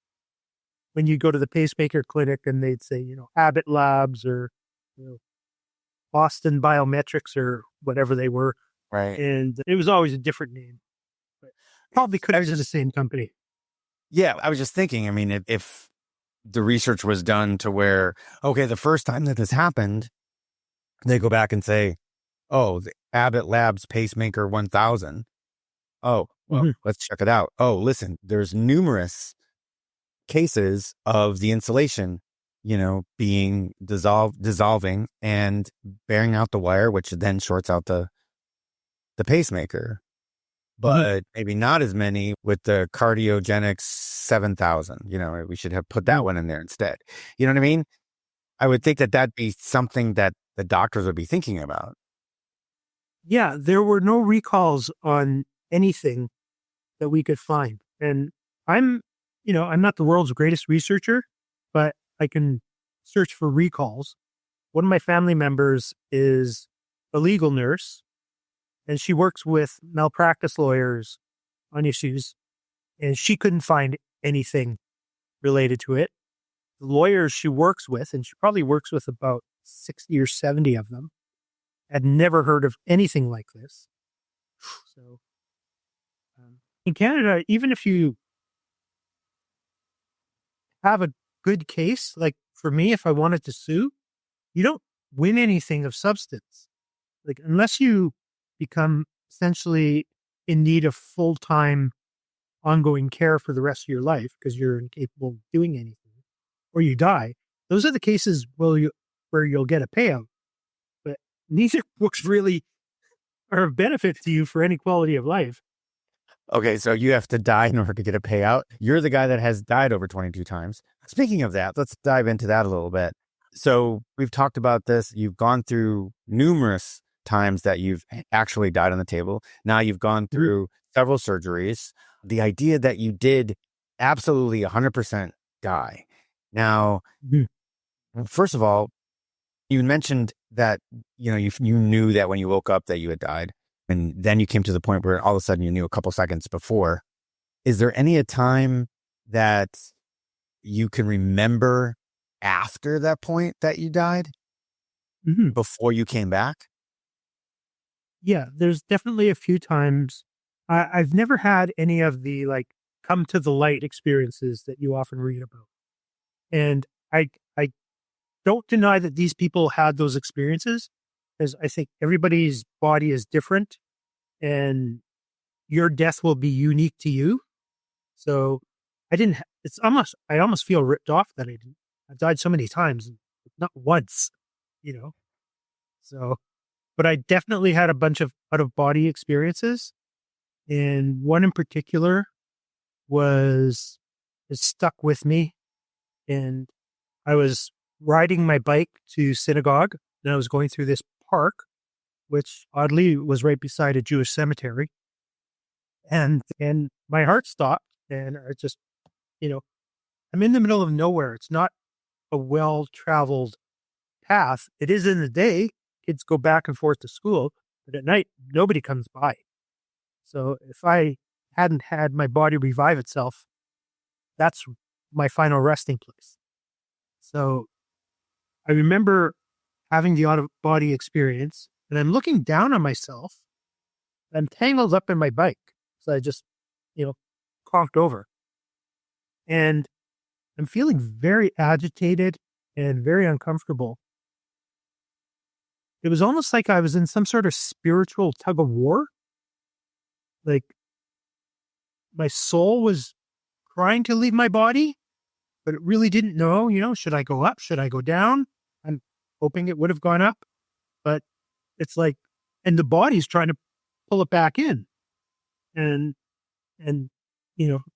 when you go to the pacemaker clinic and they'd say, Abbott Labs or you know, Boston Biometrics or whatever they were. Right. And it was always a different name. But probably could have been the same company. Yeah, I was just thinking, I mean, if the research was done to where, okay, the first time that this happened, they go back and say, oh, the Abbott Labs pacemaker 1000. Oh, well, let's check it out. Oh, listen, there's numerous cases of the insulation, being dissolving and bearing out the wire, which then shorts out the pacemaker. But maybe not as many with the cardiogenic 7000. We should have put that one in there instead. You know what I mean? I would think that that'd be something that the doctors would be thinking about. Yeah, there were no recalls on anything that we could find. And I'm not the world's greatest researcher, but I can search for recalls. One of my family members is a legal nurse, and she works with malpractice lawyers on issues, and she couldn't find anything related to it. The lawyers she works with, and she probably works with about 60 or 70 of them, had never heard of anything like this. So in Canada, even if you have a good case, like for me, if I wanted to sue, you don't win anything of substance. Like, unless you become essentially in need of full-time ongoing care for the rest of your life because you're incapable of doing anything, or you die, those are the cases where you'll get a payout. But neither books really are of benefit to you for any quality of life. Okay, so you have to die in order to get a payout. You're the guy that has died over 22 times. Speaking of that, let's dive into that a little bit. So we've talked about this. You've gone through numerous times that you've actually died on the table. Now you've gone through several surgeries. The idea that you did absolutely 100% die. Now, first of all, you mentioned that, you knew that when you woke up that you had died. And then you came to the point where all of a sudden you knew a couple seconds before. Is there any a time that you can remember after that point that you died before you came back? Yeah, there's definitely a few times. I've never had any of the come to the light experiences that you often read about. And I don't deny that these people had those experiences, because I think everybody's body is different and your death will be unique to you. So I didn't, I almost feel ripped off that I didn't. I've died so many times, not once, you know? So, but I definitely had a bunch of out of body experiences. And one in particular is stuck with me. And I was riding my bike to synagogue, and I was going through this park, which oddly was right beside a Jewish cemetery. And my heart stopped, and I just, I'm in the middle of nowhere. It's not a well-traveled path. It is in the day. Kids go back and forth to school, but at night, nobody comes by. So if I hadn't had my body revive itself, that's my final resting place. So I remember having the out-of-body experience, and I'm looking down on myself. I'm tangled up in my bike. So I just, conked over. And I'm feeling very agitated and very uncomfortable. It was almost like I was in some sort of spiritual tug of war. Like my soul was trying to leave my body, but it really didn't know, should I go up? Should I go down? I'm hoping it would have gone up, but it's like, and the body's trying to pull it back in. And,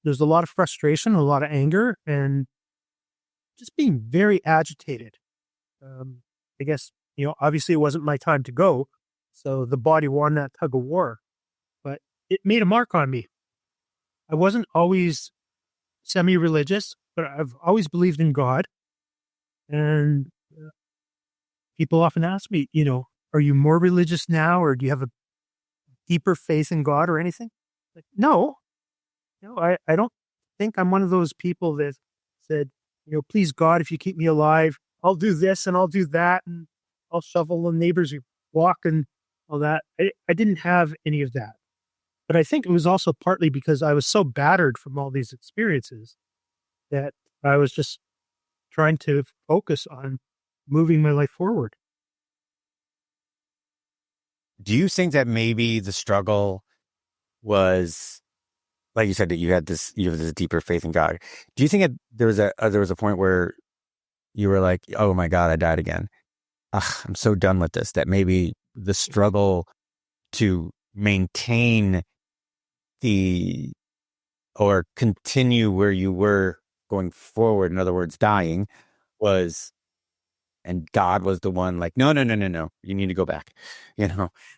there's a lot of frustration, a lot of anger, and just being very agitated. I guess, obviously it wasn't my time to go. So the body won that tug of war, but it made a mark on me. I wasn't always semi-religious, but I've always believed in God. And people often ask me, are you more religious now, or do you have a deeper faith in God or anything? Like, no, I don't think I'm one of those people that said, please God, if you keep me alive, I'll do this and I'll do that, and I'll shovel the neighbor's walk and all that. I didn't have any of that. But I think it was also partly because I was so battered from all these experiences that I was just trying to focus on moving my life forward. Do you think that maybe the struggle was, like you said, that you have this deeper faith in God? Do you think that there was a point where you were like, oh my God, I died again. I'm so done with this, that maybe the struggle to maintain or continue where you were going forward, in other words, dying, and God was the one like, no, you need to go back.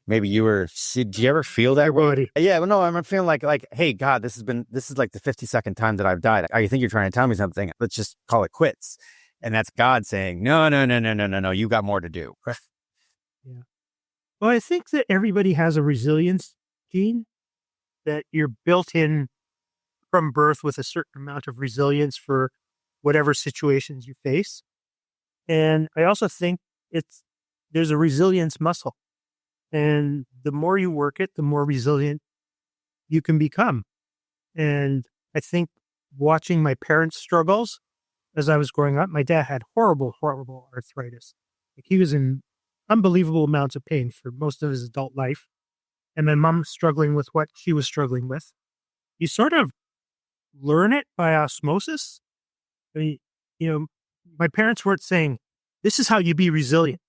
Maybe you were, did you ever feel that way? Yeah, well, no, I'm feeling like, hey, God, this is like the 52nd time that I've died. I think you're trying to tell me something. Let's just call it quits. And that's God saying, no, you got more to do. Yeah. Well, I think that everybody has a resilience gene, that you're built in from birth with a certain amount of resilience for whatever situations you face. And I also think there's a resilience muscle. And the more you work it, the more resilient you can become. And I think watching my parents' struggles as I was growing up, my dad had horrible, horrible arthritis. Like, he was in unbelievable amounts of pain for most of his adult life. And my mom struggling with what she was struggling with. You sort of learn it by osmosis. I mean, my parents weren't saying, this is how you be resilient,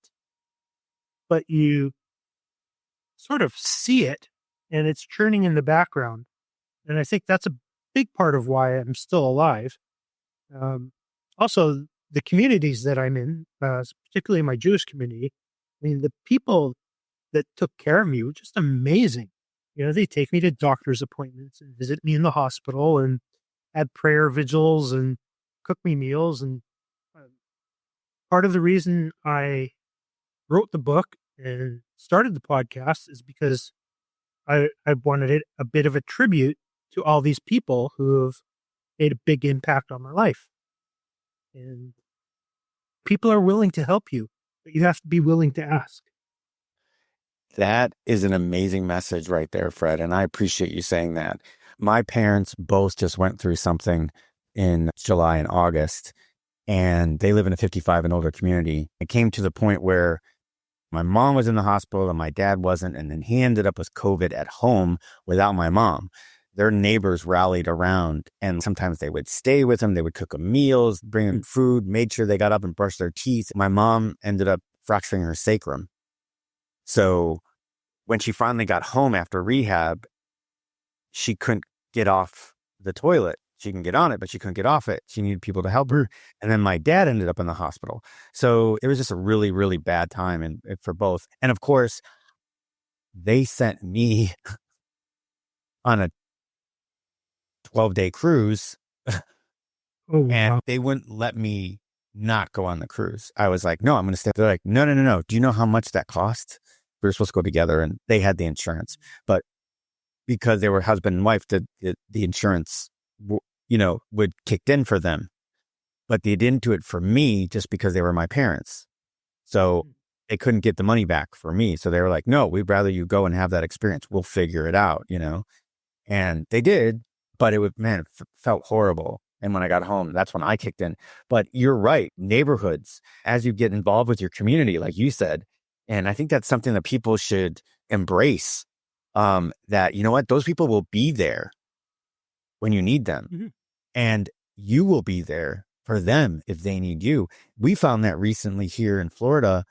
but you sort of see it and it's churning in the background. And I think that's a big part of why I'm still alive. Also, the communities that I'm in, particularly my Jewish community, I mean, the people that took care of me were just amazing. They take me to doctor's appointments and visit me in the hospital and had prayer vigils and cook me meals. And part of the reason I wrote the book and started the podcast is because I wanted it a bit of a tribute to all these people who have made a big impact on my life. And people are willing to help you, but you have to be willing to ask. That is an amazing message right there, Fred. And I appreciate you saying that. My parents both just went through something in July and August, and they live in a 55 and older community. It came to the point where my mom was in the hospital and my dad wasn't. And then he ended up with COVID at home without my mom. Their neighbors rallied around, and sometimes they would stay with him. They would cook him meals, bring him food, made sure they got up and brushed their teeth. My mom ended up fracturing her sacrum. So when she finally got home after rehab, she couldn't get off the toilet. She can get on it, but she couldn't get off it. She needed people to help her. And then my dad ended up in the hospital. So it was just a really, really bad time for both. And of course, they sent me on a 12-day cruise. Oh, and wow. they wouldn't let me not go on the cruise. I was like, no, I'm going to stay. They're like, no. Do you know how much that cost? We were supposed to go together, and they had the insurance, but because they were husband and wife, the insurance, would kicked in for them, but they didn't do it for me just because they were my parents. So they couldn't get the money back for me. So they were like, no, we'd rather you go and have that experience. We'll figure it out, and they did, but it felt horrible. And when I got home, that's when I kicked in. But you're right. Neighborhoods, as you get involved with your community, like you said, and I think that's something that people should embrace, that, you know what, those people will be there when you need them. Mm-hmm. And you will be there for them if they need you. We found that recently here in Florida,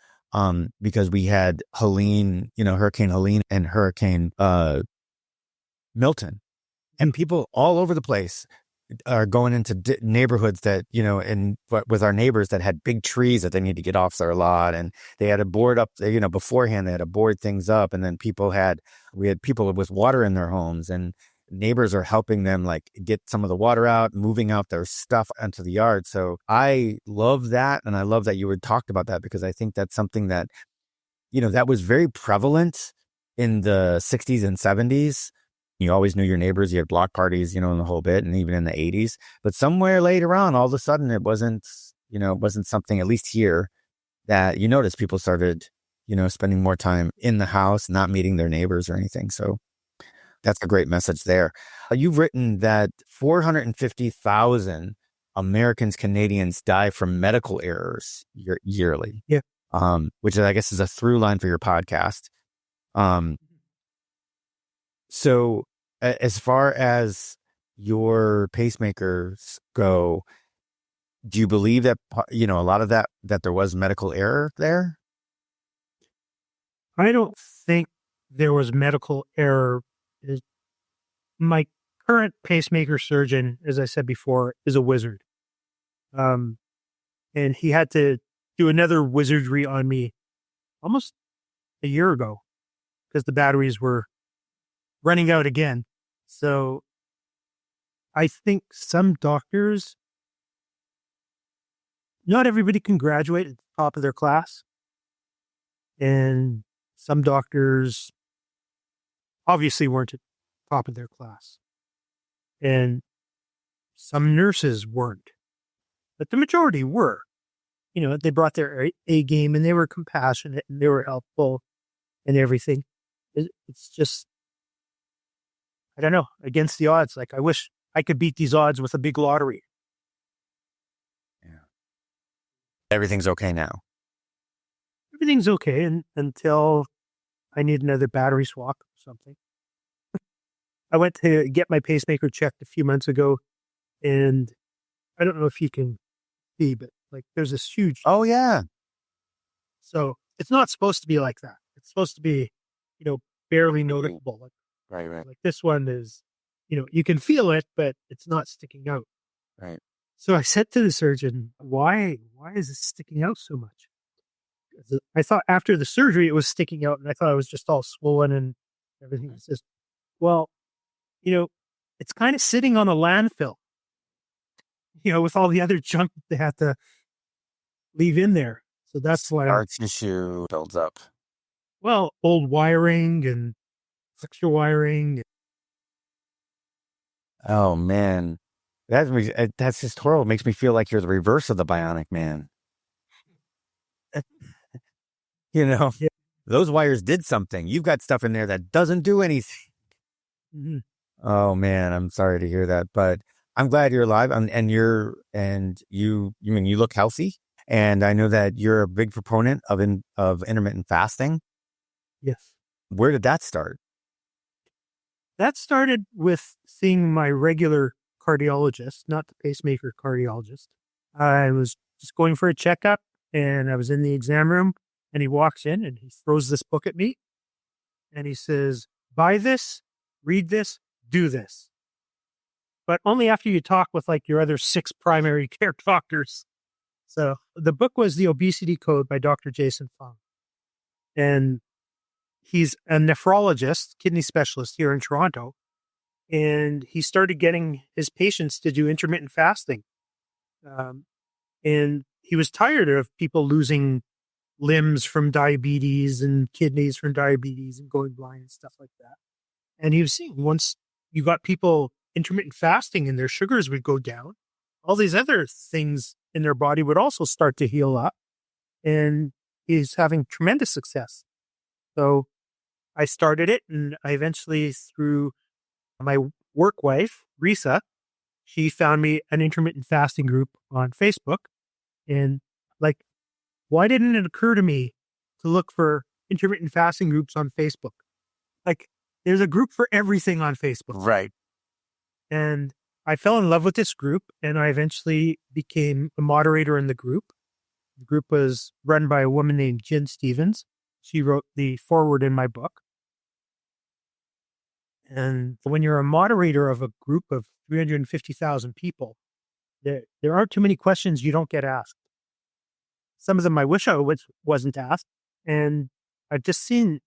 because we had Helene, Hurricane Helene and Hurricane Milton, and people all over the place are going into neighborhoods that, and with our neighbors that had big trees that they need to get off their lot. And they had to board up, beforehand, they had to board things up. And then we had people with water in their homes, and neighbors are helping them like get some of the water out, moving out their stuff onto the yard. So I love that. And I love that you had talked about that, because I think that's something that, that was very prevalent in the 60s and 70s. You always knew your neighbors. You had block parties, and the whole bit, and even in the 80s. But somewhere later on, all of a sudden, it wasn't something, at least here, that you noticed people started, spending more time in the house, not meeting their neighbors or anything. So that's a great message there. You've written that 450,000 Americans, Canadians die from medical errors yearly. Yeah. Which I guess is a through line for your podcast. So as far as your pacemakers go, do you believe that, a lot of that there was medical error there? I don't think there was medical error. My current pacemaker surgeon, as I said before, is a wizard. And he had to do another wizardry on me almost a year ago because the batteries were running out again. So I think some doctors, not everybody can graduate at the top of their class. And some doctors obviously weren't at the top of their class. And some nurses weren't. But the majority were. They brought their A game, and they were compassionate, and they were helpful and everything. It's just, I don't know, against the odds. Like, I wish I could beat these odds with a big lottery. Yeah. Everything's okay now. Everything's okay until I need another battery swap or something. I went to get my pacemaker checked a few months ago, and I don't know if you can see, but like there's this huge. Oh, yeah. So it's not supposed to be like that. It's supposed to be, barely noticeable. Right. Like this one is, you can feel it, but it's not sticking out. Right. So I said to the surgeon, why is it sticking out so much? I thought after the surgery, it was sticking out, and I thought it was just all swollen and everything. It's just, well, it's kind of sitting on a landfill, with all the other junk that they had to leave in there. So that's why our tissue builds up. Well, old wiring and extra wiring. Oh man, that's just horrible. It makes me feel like you're the reverse of the Bionic Man. Yeah. Those wires did something. You've got stuff in there that doesn't do anything. Mm-hmm. Oh man, I'm sorry to hear that, but I'm glad you're alive, and you look healthy, and I know that you're a big proponent of intermittent fasting. Yes. Where did that start? That started with seeing my regular cardiologist, not the pacemaker cardiologist. I was just going for a checkup, and I was in the exam room, and he walks in and he throws this book at me, and he says, "Buy this, read this, do this. But only after you talk with like your other 6 primary care doctors." So the book was The Obesity Code by Dr. Jason Fung. And he's a nephrologist, kidney specialist here in Toronto. And he started getting his patients to do intermittent fasting. And he was tired of people losing limbs from diabetes and kidneys from diabetes and going blind and stuff like that. And he was seeing once you got people intermittent fasting and their sugars would go down, all these other things in their body would also start to heal up. And he's having tremendous success. So I started it, and I eventually, through my work wife, Risa, she found me an intermittent fasting group on Facebook. And like, why didn't it occur to me to look for intermittent fasting groups on Facebook? Like, there's a group for everything on Facebook. Right. And I fell in love with this group, and I eventually became a moderator in the group. The group was run by a woman named Jen Stevens. She wrote the foreword in my book. And when you're a moderator of a group of 350,000 people, there aren't too many questions you don't get asked. Some of them I wish I wasn't asked. And I've just seen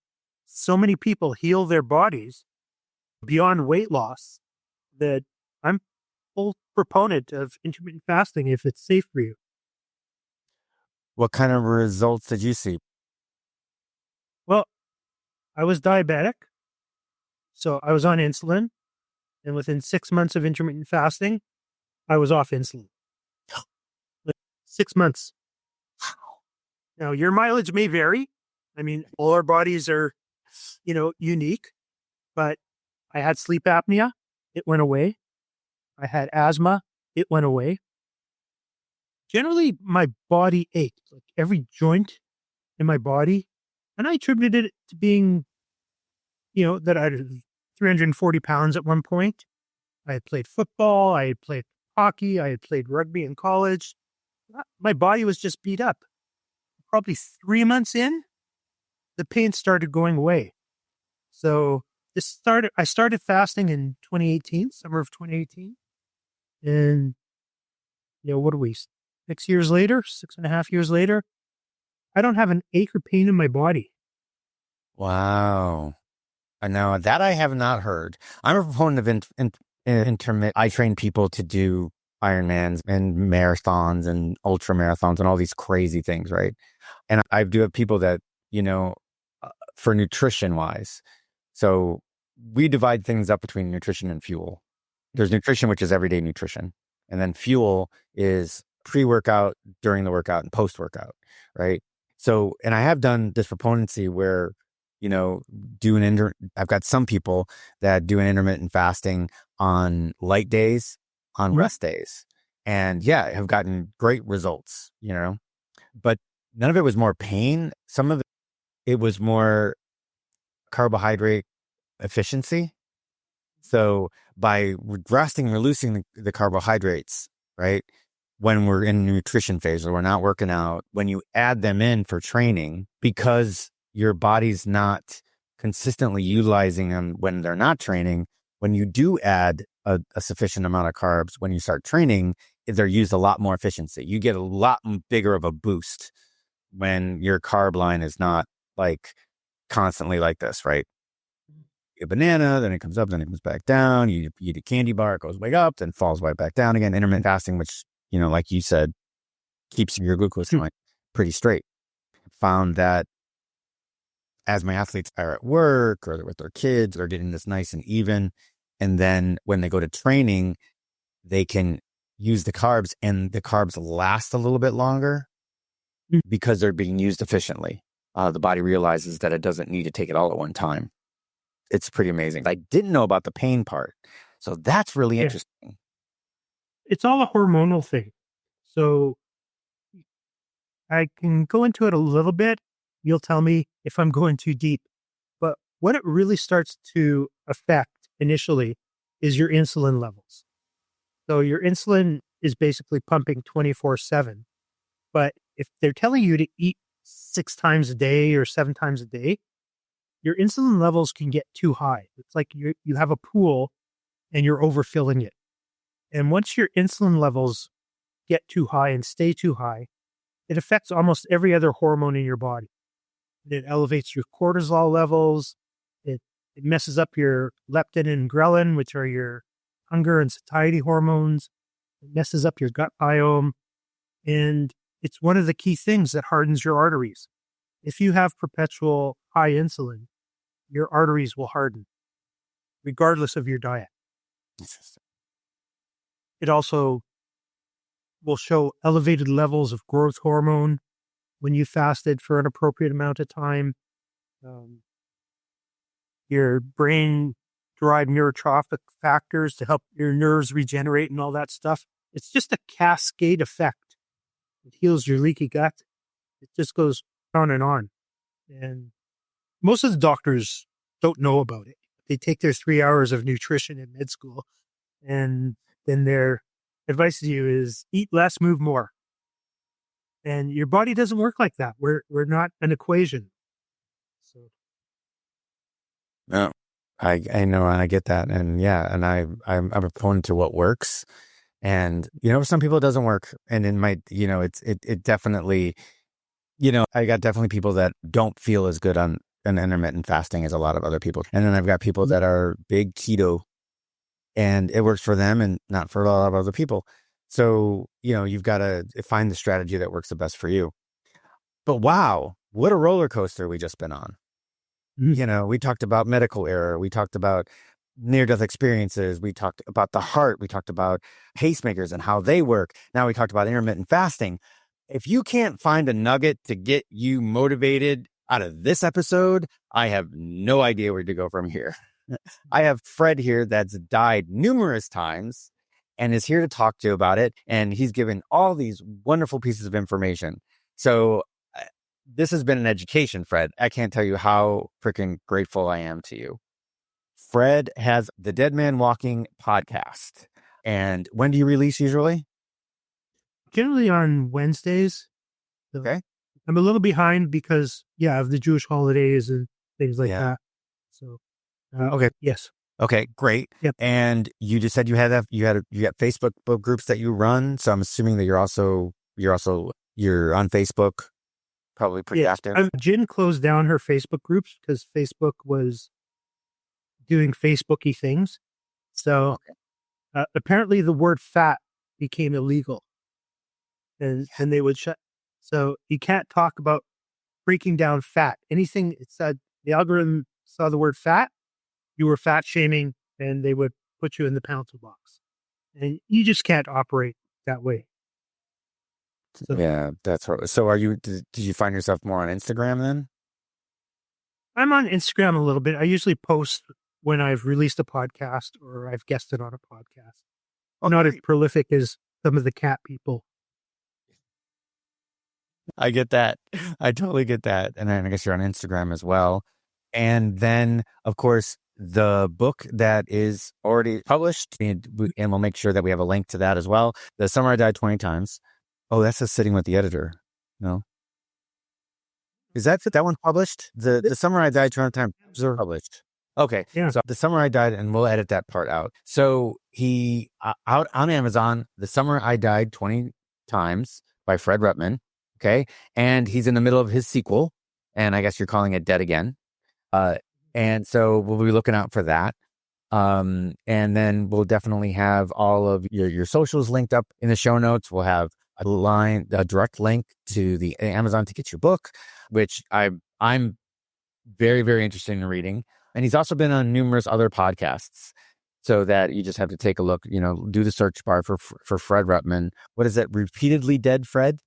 so many people heal their bodies beyond weight loss that I'm full proponent of intermittent fasting if it's safe for you. What kind of results did you see? Well, I was diabetic, so I was on insulin, and within 6 months of intermittent fasting, I was off insulin. 6 months. Now, your mileage may vary. I mean, all our bodies are, unique, but I had sleep apnea. It went away. I had asthma. It went away. Generally, my body ached, like every joint in my body. And I attributed it to being, that I was 340 pounds at one point. I had played football. I had played hockey. I had played rugby in college. My body was just beat up. Probably 3 months in, the pain started going away. So I started fasting in 2018, summer of 2018. And, what are we, 6 years later, 6.5 years later, I don't have an ache or pain in my body. Wow. Now that I have not heard. I'm a proponent of intermittent. I train people to do Ironmans and marathons and ultra marathons and all these crazy things, right? And I do have people that, for nutrition wise. So we divide things up between nutrition and fuel. There's nutrition, which is everyday nutrition. And then fuel is pre-workout, during the workout, and post-workout, right? So, and I have done this proponency where, I've got some people that do an intermittent fasting on light days, on rest days. And yeah, have gotten great results, but none of it was more pain. Some of it was more carbohydrate efficiency. So by resting, releasing the carbohydrates, right? When we're in nutrition phase or we're not working out, when you add them in for training, because your body's not consistently utilizing them when they're not training, when you do add a sufficient amount of carbs, when you start training, they're used a lot more efficiency. You get a lot bigger of a boost when your carb line is not like constantly like this, right? A banana, then it comes up, then it comes back down. You eat a candy bar, it goes way up, then falls right back down again. Intermittent fasting, which, like you said, keeps your glucose line pretty straight. Found that as my athletes are at work or with their kids, they're getting this nice and even. And then when they go to training, they can use the carbs, and the carbs last a little bit longer because they're being used efficiently. The body realizes that it doesn't need to take it all at one time. It's pretty amazing. I didn't know about the pain part. So that's really interesting. It's all a hormonal thing. So I can go into it a little bit. You'll tell me if I'm going too deep. But what it really starts to affect initially is your insulin levels. So your insulin is basically pumping 24/7. But if they're telling you to eat 6 times a day or 7 times a day, your insulin levels can get too high. It's like you have a pool and you're overfilling it. And once your insulin levels get too high and stay too high, it affects almost every other hormone in your body. It elevates your cortisol levels. It messes up your leptin and ghrelin, which are your hunger and satiety hormones. It messes up your gut biome. And it's one of the key things that hardens your arteries. If you have perpetual high insulin, your arteries will harden, regardless of your diet. It also will show elevated levels of growth hormone when you fasted for an appropriate amount of time. Your brain drive neurotrophic factors to help your nerves regenerate and all that stuff. It's just a cascade effect. It heals your leaky gut. It just goes on and on. And most of the doctors don't know about it. They take their 3 hours of nutrition in med school, and then their advice to you is eat less, move more. And your body doesn't work like that. We're not an equation. So No, I know, and I get that, and yeah, and I'm a proponent to what works, and for some people it doesn't work, and in my it definitely I got definitely people that don't feel as good on an intermittent fasting as a lot of other people, and then I've got people that are big keto, and it works for them and not for a lot of other people. So you've got to find the strategy that works the best for you. But wow, what a roller coaster we just been on. We talked about medical error. We talked about near-death experiences. We talked about the heart. We talked about pacemakers and how they work. Now we talked about intermittent fasting. If you can't find a nugget to get you motivated out of this episode, I have no idea where to go from here. I have Fred here that's died numerous times and is here to talk to you about it. And he's given all these wonderful pieces of information. So this has been an education, Fred. I can't tell you how freaking grateful I am to you. Fred has the Dead Man Walking podcast. And when do you release usually? generally on Wednesdays. So Okay. I'm a little behind because of the Jewish holidays and things like that. So Okay. yes. Okay, great. Yep. And you just said you got Facebook book groups that you run. So I'm assuming that you're on Facebook, probably pretty active. Jen closed down her Facebook groups because Facebook was doing Facebooky things. So apparently the word fat became illegal, and they would shut. So you can't talk about breaking down fat. Anything it said, the algorithm saw the word fat, you were fat shaming, and they would put you in the penalty box. And you just can't operate that way. So, yeah, that's right. So did you find yourself more on Instagram then? I'm on Instagram a little bit. I usually post when I've released a podcast or I've guested on a podcast. Not as prolific as some of the cat people. I get that. I totally get that. And then I guess you're on Instagram as well. And then, of course, the book that is already published, and we'll make sure that we have a link to that as well. The Summer I Died 20 Times. Oh, that's just sitting with the editor. No. Is that one published? The Summer I Died 20 Times are published. Okay. Yeah. So The Summer I Died, and we'll edit that part out. So he, out on Amazon, The Summer I Died 20 Times by Fred Rutman. Okay. And he's in the middle of his sequel. And I guess you're calling it Dead Again. And so we'll be looking out for that. And then we'll definitely have all of your socials linked up in the show notes. We'll have a direct link to the Amazon to get your book, which I'm very, very interested in reading. And he's also been on numerous other podcasts, so that you just have to take a look, do the search bar for Fred Rutman. What is it? Repeatedly Dead Fred?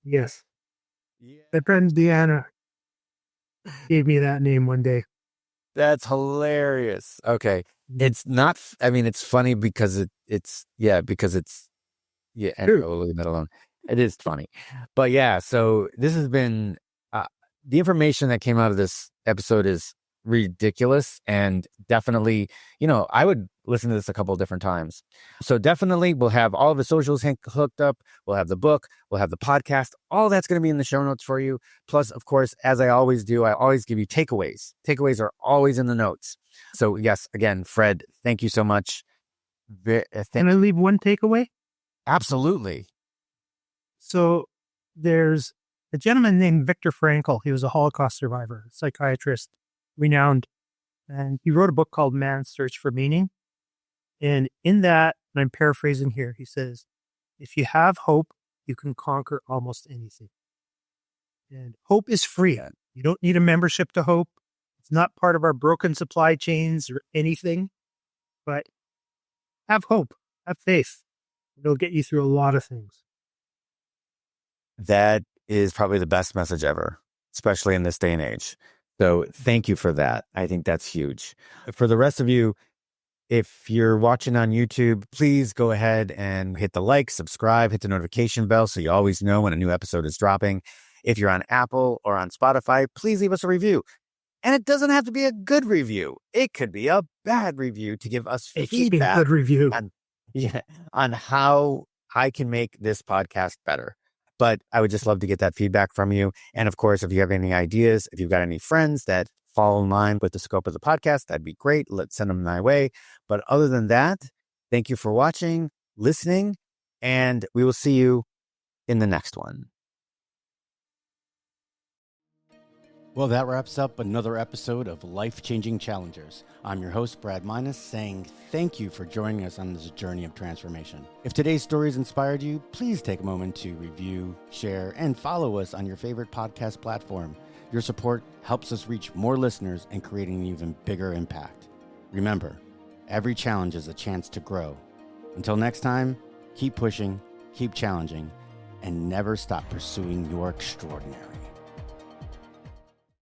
Yes. Yeah. My friend Deanna gave me that name one day. That's hilarious. Okay. It's not, it's funny because and we'll leave that alone. It is funny. But yeah, so this has been, the information that came out of this episode is ridiculous, and definitely, I would listen to this a couple of different times. So definitely we'll have all of the socials hooked up. We'll have the book, we'll have the podcast. All that's going to be in the show notes for you. Plus, of course, as I always do, I always give you takeaways. Takeaways are always in the notes. So yes, again, Fred, thank you so much. Can I leave one takeaway? Absolutely. So there's a gentleman named Viktor Frankl. He was a Holocaust survivor, psychiatrist, renowned, and he wrote a book called Man's Search for Meaning. And in that, and I'm paraphrasing here, he says, if you have hope, you can conquer almost anything. And hope is free. You don't need a membership to hope. It's not part of our broken supply chains or anything, but have hope, have faith. It'll get you through a lot of things. That is probably the best message ever, especially in this day and age. So thank you for that. I think that's huge. For the rest of you, if you're watching on YouTube, please go ahead and hit the like, subscribe, hit the notification bell so you always know when a new episode is dropping. If you're on Apple or on Spotify, please leave us a review. And it doesn't have to be a good review. It could be a bad review to give us It could be a feedback good review. on how I can make this podcast better. But I would just love to get that feedback from you. And of course, if you have any ideas, if you've got any friends that fall in line with the scope of the podcast, that'd be great. Let's send them my way. But other than that, thank you for watching, listening, and we will see you in the next one. Well, that wraps up another episode of Life-Changing Challengers. I'm your host, Brad Minus, saying thank you for joining us on this journey of transformation. If today's stories inspired you, please take a moment to review, share, and follow us on your favorite podcast platform. Your support helps us reach more listeners and create an even bigger impact. Remember, every challenge is a chance to grow. Until next time, keep pushing, keep challenging, and never stop pursuing your extraordinary.